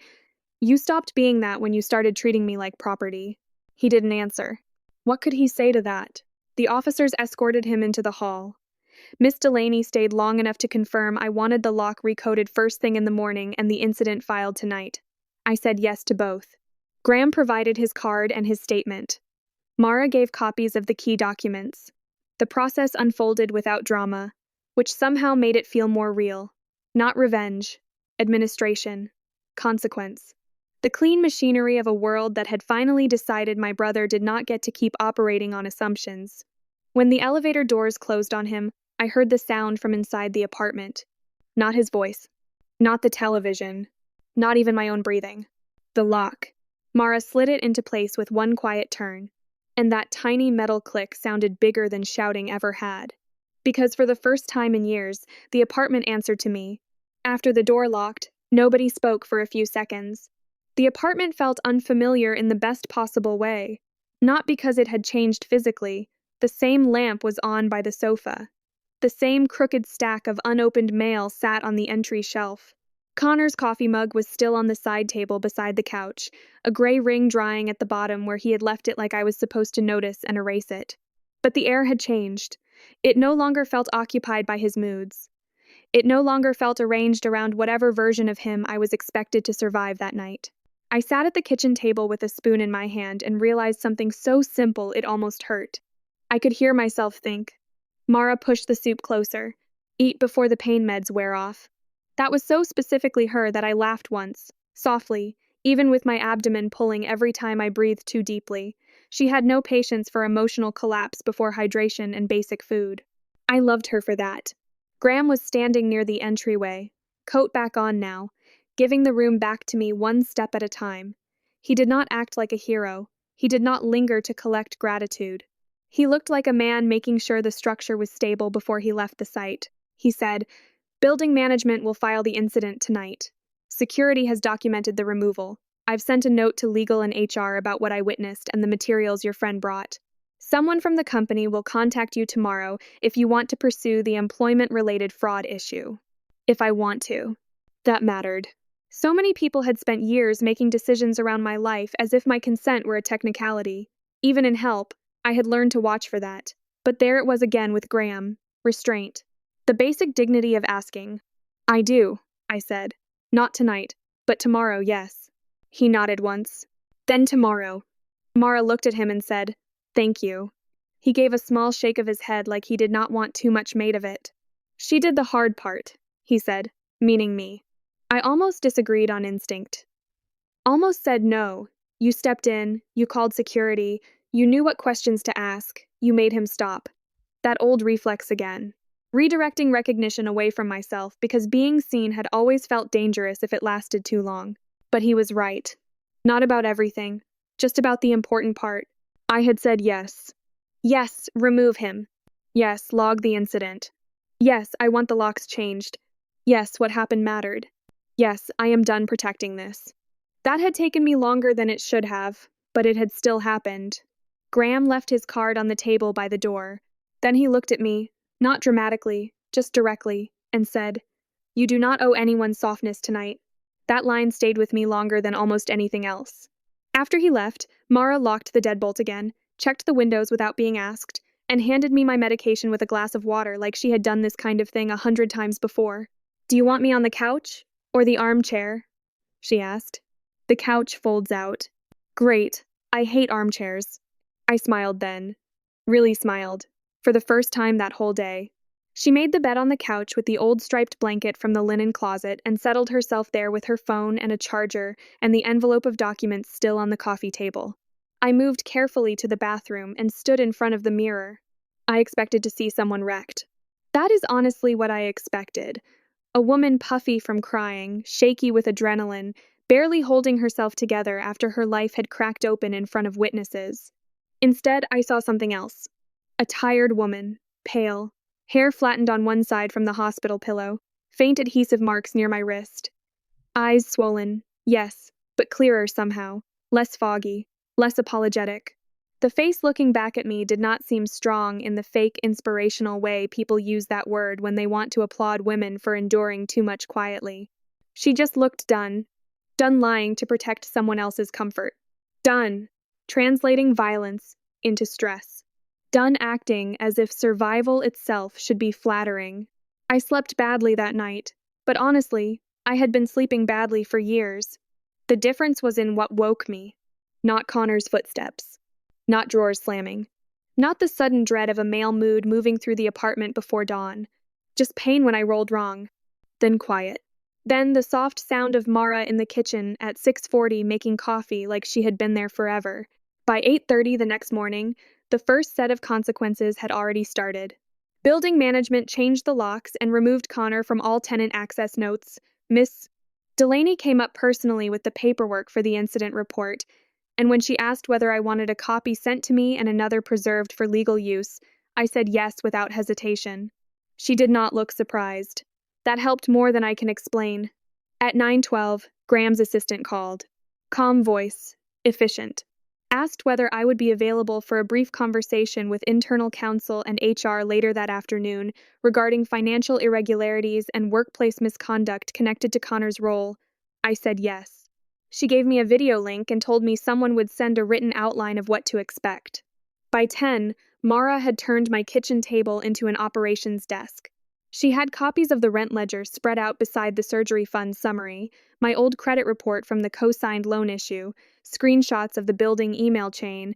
you stopped being that when you started treating me like property. He didn't answer. What could he say to that? The officers escorted him into the hall. Miss Delaney stayed long enough to confirm I wanted the lock recoded first thing in the morning and the incident filed tonight. I said yes to both. Graham provided his card and his statement. Mara gave copies of the key documents. The process unfolded without drama, which somehow made it feel more real. Not revenge, administration, consequence. The clean machinery of a world that had finally decided my brother did not get to keep operating on assumptions. When the elevator doors closed on him, I heard the sound from inside the apartment. Not his voice. Not the television. Not even my own breathing. The lock. Mara slid it into place with one quiet turn, and that tiny metal click sounded bigger than shouting ever had. Because for the first time in years, the apartment answered to me. After the door locked, nobody spoke for a few seconds. The apartment felt unfamiliar in the best possible way. Not because it had changed physically. The same lamp was on by the sofa. The same crooked stack of unopened mail sat on the entry shelf. Connor's coffee mug was still on the side table beside the couch, a gray ring drying at the bottom where he had left it like I was supposed to notice and erase it. But the air had changed. It no longer felt occupied by his moods. It no longer felt arranged around whatever version of him I was expected to survive that night. I sat at the kitchen table with a spoon in my hand and realized something so simple it almost hurt. I could hear myself think. Mara pushed the soup closer. Eat before the pain meds wear off. That was so specifically her that I laughed once, softly, even with my abdomen pulling every time I breathed too deeply. She had no patience for emotional collapse before hydration and basic food. I loved her for that. Graham was standing near the entryway, coat back on now, giving the room back to me one step at a time. He did not act like a hero. He did not linger to collect gratitude. He looked like a man making sure the structure was stable before he left the site. He said, "Building management will file the incident tonight. Security has documented the removal. I've sent a note to legal and HR about what I witnessed and the materials your friend brought. Someone from the company will contact you tomorrow if you want to pursue the employment-related fraud issue." If I want to. That mattered. So many people had spent years making decisions around my life as if my consent were a technicality. Even in help, I had learned to watch for that. But there it was again with Graham. Restraint. The basic dignity of asking. "I do," I said. "Not tonight, but tomorrow, yes." He nodded once. "Then tomorrow." Mara looked at him and said, Thank you. He gave a small shake of his head like he did not want too much made of it. She did the hard part, he said, meaning me. I almost disagreed on instinct. Almost said no. You stepped in, you called security, you knew what questions to ask, you made him stop. That old reflex again. Redirecting recognition away from myself because being seen had always felt dangerous if it lasted too long. But he was right. Not about everything, just about the important part. I had said yes. Yes, remove him. Yes, log the incident. Yes, I want the locks changed. Yes, what happened mattered. Yes, I am done protecting this. That had taken me longer than it should have, but it had still happened. Graham left his card on the table by the door. Then he looked at me, not dramatically, just directly, and said, "You do not owe anyone softness tonight." That line stayed with me longer than almost anything else. After he left, Mara locked the deadbolt again, checked the windows without being asked, and handed me my medication with a glass of water like she had done this kind of thing 100 times before. "Do you want me on the couch? Or the armchair?" she asked. The couch folds out. Great. I hate armchairs. I smiled then. Really smiled. For the first time that whole day. She made the bed on the couch with the old striped blanket from the linen closet and settled herself there with her phone and a charger and the envelope of documents still on the coffee table. I moved carefully to the bathroom and stood in front of the mirror. I expected to see someone wrecked. That is honestly what I expected. A woman puffy from crying, shaky with adrenaline, barely holding herself together after her life had cracked open in front of witnesses. Instead, I saw something else. A tired woman, pale, hair flattened on one side from the hospital pillow, faint adhesive marks near my wrist. Eyes swollen, yes, but clearer somehow, less foggy, less apologetic. The face looking back at me did not seem strong in the fake inspirational way people use that word when they want to applaud women for enduring too much quietly. She just looked done. Done lying to protect someone else's comfort. Done translating violence into stress. Done acting as if survival itself should be flattering. I slept badly that night, but honestly, I had been sleeping badly for years. The difference was in what woke me. Not Connor's footsteps. Not drawers slamming. Not the sudden dread of a male mood moving through the apartment before dawn. Just pain when I rolled wrong. Then quiet. Then the soft sound of Mara in the kitchen at 6:40 making coffee like she had been there forever. By 8:30 the next morning, the first set of consequences had already started. Building management changed the locks and removed Connor from all tenant access notes. Miss Delaney came up personally with the paperwork for the incident report, and when she asked whether I wanted a copy sent to me and another preserved for legal use, I said yes without hesitation. She did not look surprised. That helped more than I can explain. At 9:12, Graham's assistant called. Calm voice, efficient. Asked whether I would be available for a brief conversation with internal counsel and HR later that afternoon regarding financial irregularities and workplace misconduct connected to Connor's role. I said yes. She gave me a video link and told me someone would send a written outline of what to expect. By 10, Mara had turned my kitchen table into an operations desk. She had copies of the rent ledger spread out beside the surgery fund summary, my old credit report from the co-signed loan issue, screenshots of the building email chain,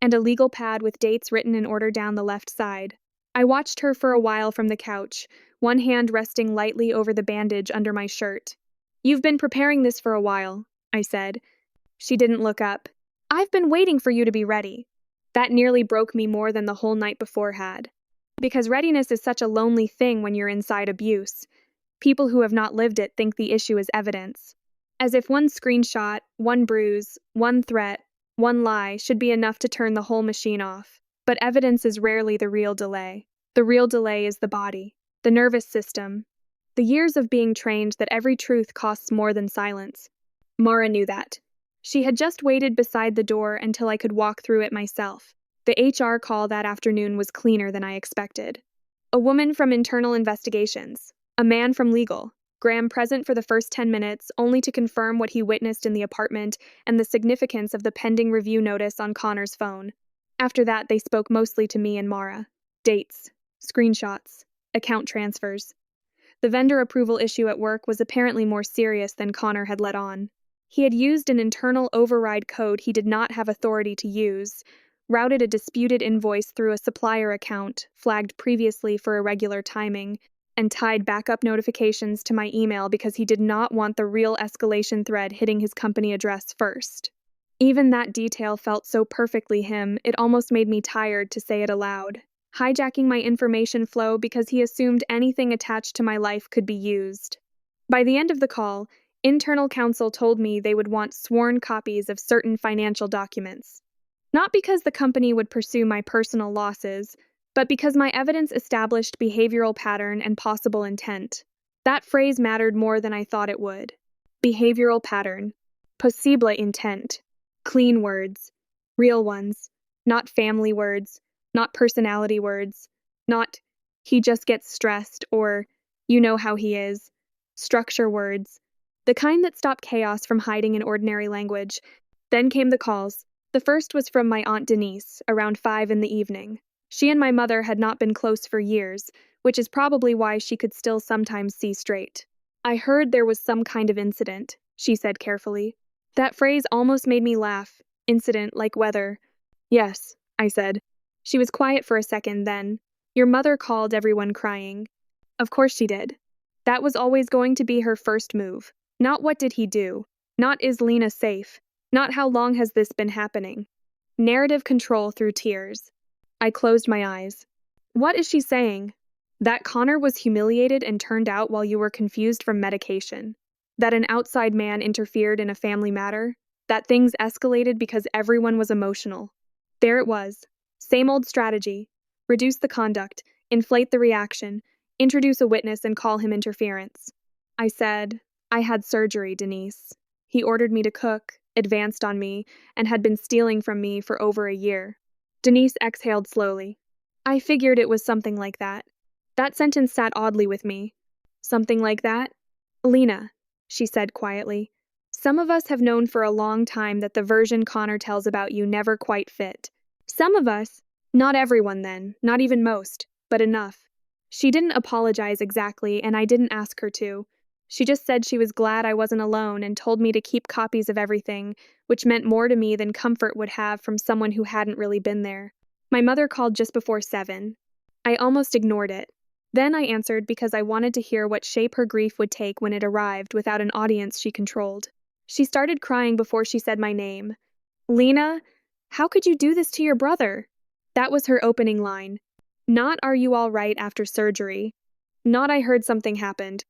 and a legal pad with dates written in order down the left side. I watched her for a while from the couch, one hand resting lightly over the bandage under my shirt. "You've been preparing this for a while," I said. She didn't look up. "I've been waiting for you to be ready." That nearly broke me more than the whole night before had. Because readiness is such a lonely thing when you're inside abuse. People who have not lived it think the issue is evidence. As if one screenshot, one bruise, one threat, one lie should be enough to turn the whole machine off. But evidence is rarely the real delay. The real delay is the body, the nervous system, the years of being trained that every truth costs more than silence. Mara knew that. She had just waited beside the door until I could walk through it myself. The HR call that afternoon was cleaner than I expected. A woman from internal investigations, a man from legal, Graham present for the first 10 minutes only to confirm what he witnessed in the apartment and the significance of the pending review notice on Connor's phone. After that, they spoke mostly to me and Mara. Dates, screenshots, account transfers. The vendor approval issue at work was apparently more serious than Connor had let on. He had used an internal override code he did not have authority to use, routed a disputed invoice through a supplier account, flagged previously for irregular timing, and tied backup notifications to my email because he did not want the real escalation thread hitting his company address first. Even that detail felt so perfectly him, it almost made me tired to say it aloud. Hijacking my information flow because he assumed anything attached to my life could be used. By the end of the call, internal counsel told me they would want sworn copies of certain financial documents. Not because the company would pursue my personal losses, but because my evidence established behavioral pattern and possible intent. That phrase mattered more than I thought it would. Behavioral pattern. Possible intent. Clean words. Real ones. Not family words. Not personality words. Not, he just gets stressed, or, you know how he is. Structure words. The kind that stop chaos from hiding in ordinary language. Then came the calls. The first was from my Aunt Denise, around 5 in the evening. She and my mother had not been close for years, which is probably why she could still sometimes see straight. I heard there was some kind of incident, she said carefully. That phrase almost made me laugh. Incident like weather. Yes, I said. She was quiet for a second then. Your mother called everyone crying. Of course she did. That was always going to be her first move. Not what did he do. Not is Lena safe. Not how long has this been happening. Narrative control through tears. I closed my eyes. What is she saying? That Connor was humiliated and turned out while you were confused from medication. That an outside man interfered in a family matter. That things escalated because everyone was emotional. There it was. Same old strategy. Reduce the conduct, inflate the reaction, introduce a witness and call him interference. I said, I had surgery, Denise. He ordered me to cook, advanced on me, and had been stealing from me for over a year. Denise exhaled slowly. I figured it was something like that. That sentence sat oddly with me. Something like that? Lena, she said quietly. Some of us have known for a long time that the version Connor tells about you never quite fit. Some of us, not everyone then, not even most, but enough. She didn't apologize exactly, and I didn't ask her to. She just said she was glad I wasn't alone and told me to keep copies of everything, which meant more to me than comfort would have from someone who hadn't really been there. My mother called just before 7. I almost ignored it. Then I answered because I wanted to hear what shape her grief would take when it arrived without an audience she controlled. She started crying before she said my name. Lena, how could you do this to your brother? That was her opening line. Not are you all right after surgery. Not I heard something happened.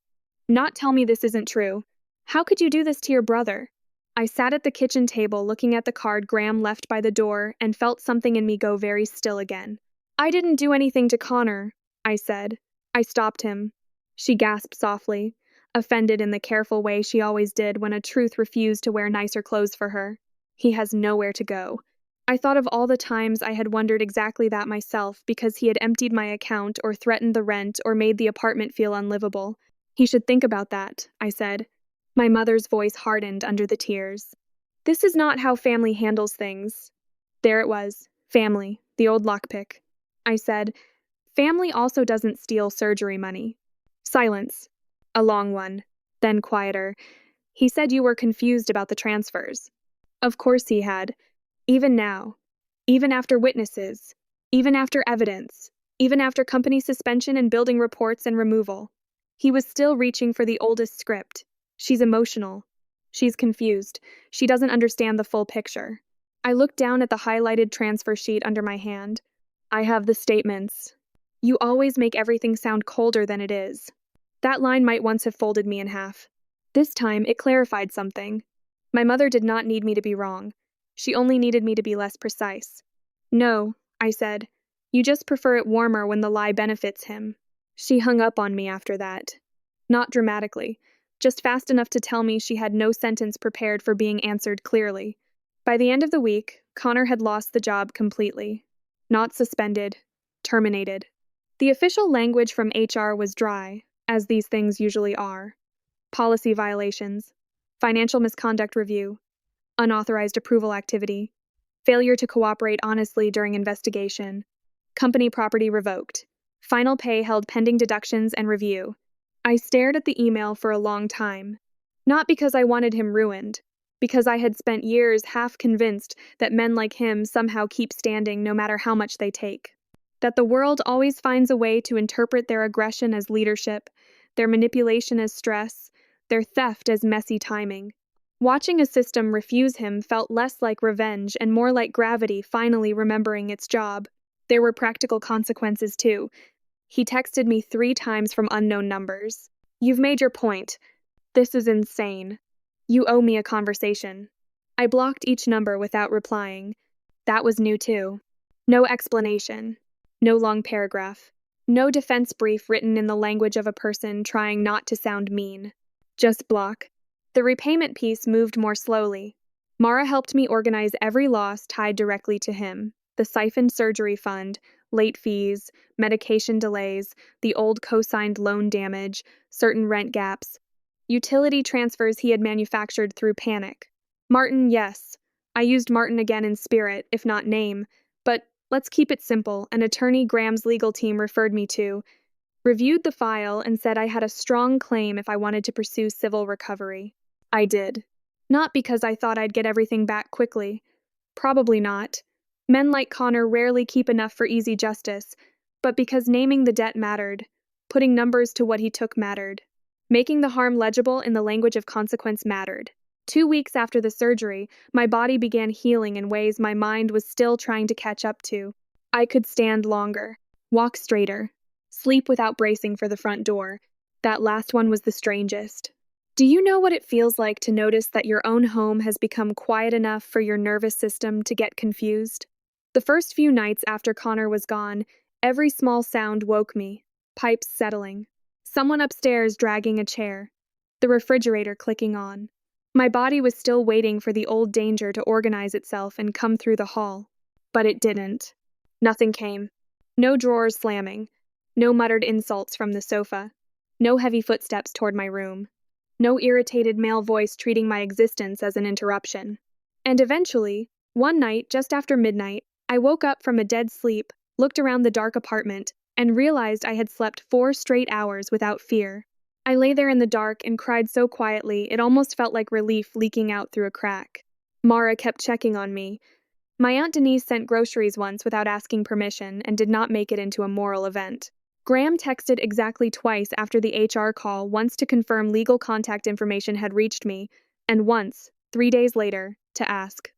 Not tell me this isn't true. How could you do this to your brother? I sat at the kitchen table looking at the card Graham left by the door and felt something in me go very still again. I didn't do anything to Connor, I said. I stopped him. She gasped softly, offended in the careful way she always did when a truth refused to wear nicer clothes for her. He has nowhere to go. I thought of all the times I had wondered exactly that myself because he had emptied my account or threatened the rent or made the apartment feel unlivable. He should think about that, I said. My mother's voice hardened under the tears. This is not how family handles things. There it was, family, the old lockpick. I said, family also doesn't steal surgery money. Silence. A long one. Then quieter. He said you were confused about the transfers. Of course he had. Even now. Even after witnesses. Even after evidence. Even after company suspension and building reports and removal. He was still reaching for the oldest script. She's emotional. She's confused. She doesn't understand the full picture. I looked down at the highlighted transfer sheet under my hand. I have the statements. You always make everything sound colder than it is. That line might once have folded me in half. This time, it clarified something. My mother did not need me to be wrong. She only needed me to be less precise. No, I said. You just prefer it warmer when the lie benefits him. She hung up on me after that. Not dramatically, just fast enough to tell me she had no sentence prepared for being answered clearly. By the end of the week, Connor had lost the job completely. Not suspended, terminated. The official language from HR was dry, as these things usually are. Policy violations, financial misconduct review, unauthorized approval activity, failure to cooperate honestly during investigation, company property revoked, final pay held pending deductions and review. I stared at the email for a long time. Not because I wanted him ruined, because I had spent years half convinced that men like him somehow keep standing no matter how much they take. That the world always finds a way to interpret their aggression as leadership, their manipulation as stress, their theft as messy timing. Watching a system refuse him felt less like revenge and more like gravity finally remembering its job. There were practical consequences, too. He texted me 3 times from unknown numbers. "You've made your point. This is insane. You owe me a conversation." I blocked each number without replying. That was new, too. No explanation. No long paragraph. No defense brief written in the language of a person trying not to sound mean. Just block. The repayment piece moved more slowly. Mara helped me organize every loss tied directly to him: the siphoned surgery fund, late fees, medication delays, the old co-signed loan damage, certain rent gaps, utility transfers he had manufactured through panic. Martin, yes. I used Martin again in spirit, if not name, but let's keep it simple. An attorney Graham's legal team referred me to, reviewed the file, and said I had a strong claim if I wanted to pursue civil recovery. I did. Not because I thought I'd get everything back quickly. Probably not. Men like Connor rarely keep enough for easy justice, but because naming the debt mattered, putting numbers to what he took mattered, making the harm legible in the language of consequence mattered. 2 weeks after the surgery, my body began healing in ways my mind was still trying to catch up to. I could stand longer, walk straighter, sleep without bracing for the front door. That last one was the strangest. Do you know what it feels like to notice that your own home has become quiet enough for your nervous system to get confused? The first few nights after Connor was gone, every small sound woke me. Pipes settling, someone upstairs dragging a chair, the refrigerator clicking on. My body was still waiting for the old danger to organize itself and come through the hall. But it didn't. Nothing came. No drawers slamming. No muttered insults from the sofa. No heavy footsteps toward my room. No irritated male voice treating my existence as an interruption. And eventually, one night just after midnight, I woke up from a dead sleep, looked around the dark apartment, and realized I had slept 4 straight hours without fear. I lay there in the dark and cried so quietly it almost felt like relief leaking out through a crack. Mara kept checking on me. My Aunt Denise sent groceries once without asking permission and did not make it into a moral event. Graham texted exactly twice after the HR call, once to confirm legal contact information had reached me, and once, 3 days later, to ask,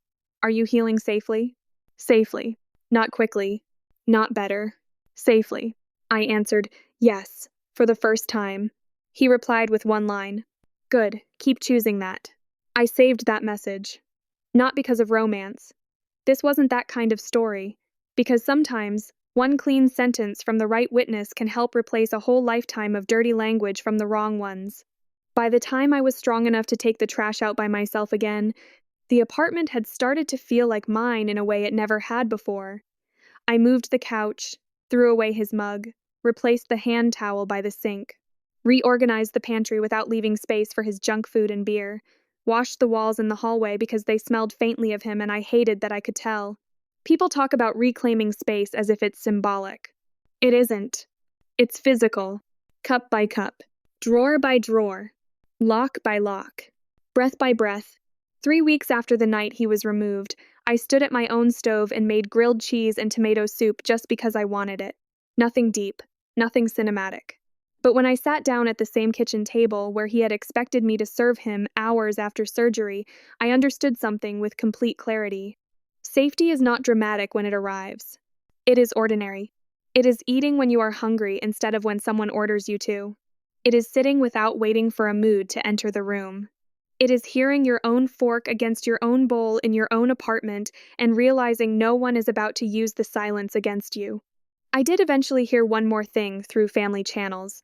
"Are you healing safely?" Safely. Not quickly. Not better. Safely. I answered, yes, for the first time. He replied with one line. Good, keep choosing that. I saved that message. Not because of romance. This wasn't that kind of story. Because sometimes, one clean sentence from the right witness can help replace a whole lifetime of dirty language from the wrong ones. By the time I was strong enough to take the trash out by myself again, the apartment had started to feel like mine in a way it never had before. I moved the couch, threw away his mug, replaced the hand towel by the sink, reorganized the pantry without leaving space for his junk food and beer, washed the walls in the hallway because they smelled faintly of him and I hated that I could tell. People talk about reclaiming space as if it's symbolic. It isn't. It's physical, cup by cup, drawer by drawer, lock by lock, breath by breath. 3 weeks after the night he was removed, I stood at my own stove and made grilled cheese and tomato soup just because I wanted it. Nothing deep, nothing cinematic. But when I sat down at the same kitchen table where he had expected me to serve him hours after surgery, I understood something with complete clarity. Safety is not dramatic when it arrives. It is ordinary. It is eating when you are hungry instead of when someone orders you to. It is sitting without waiting for a mood to enter the room. It is hearing your own fork against your own bowl in your own apartment and realizing no one is about to use the silence against you. I did eventually hear one more thing through family channels.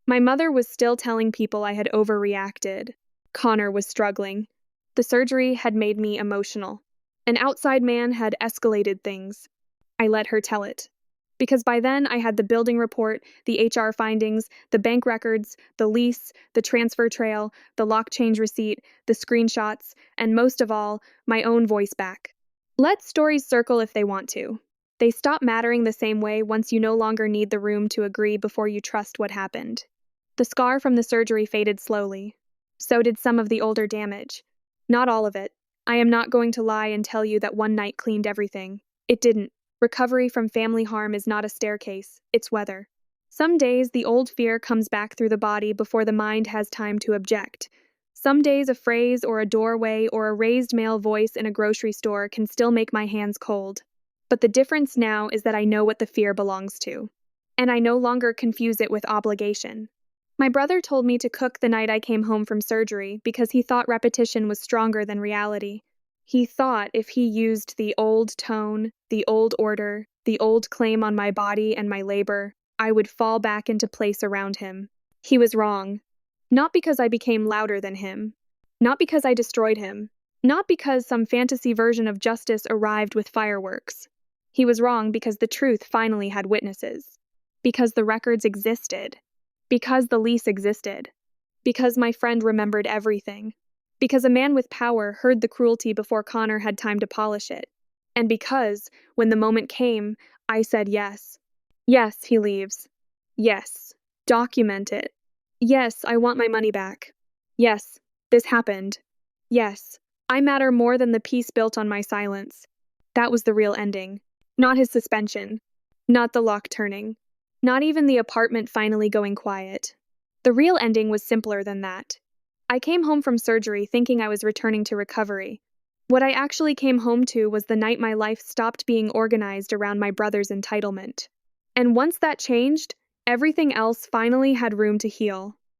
My mother was still telling people I had overreacted. Connor was struggling. The surgery had made me emotional. An outside man had escalated things. I let her tell it. Because by then I had the building report, the HR findings, the bank records, the lease, the transfer trail, the lock change receipt, the screenshots, and most of all, my own voice back. Let stories circle if they want to. They stop mattering the same way once you no longer need the room to agree before you trust what happened. The scar from the surgery faded slowly. So did some of the older damage. Not all of it. I am not going to lie and tell you that one night cleaned everything. It didn't. Recovery from family harm is not a staircase, it's weather. Some days the old fear comes back through the body before the mind has time to object. Some days a phrase or a doorway or a raised male voice in a grocery store can still make my hands cold. But the difference now is that I know what the fear belongs to. And I no longer confuse it with obligation. My brother told me to cook the night I came home from surgery because he thought repetition was stronger than reality. He thought if he used the old tone, the old order, the old claim on my body and my labor, I would fall back into place around him. He was wrong. Not because I became louder than him. Not because I destroyed him. Not because some fantasy version of justice arrived with fireworks. He was wrong because the truth finally had witnesses. Because the records existed. Because the lease existed. Because my friend remembered everything. Because a man with power heard the cruelty before Connor had time to polish it. And because, when the moment came, I said yes. Yes, he leaves. Yes, document it. Yes, I want my money back. Yes, this happened. Yes, I matter more than the peace built on my silence. That was the real ending. Not his suspension. Not the lock turning. Not even the apartment finally going quiet. The real ending was simpler than that. I came home from surgery thinking I was returning to recovery. What I actually came home to was the night my life stopped being organized around my brother's entitlement. And once that changed, everything else finally had room to heal.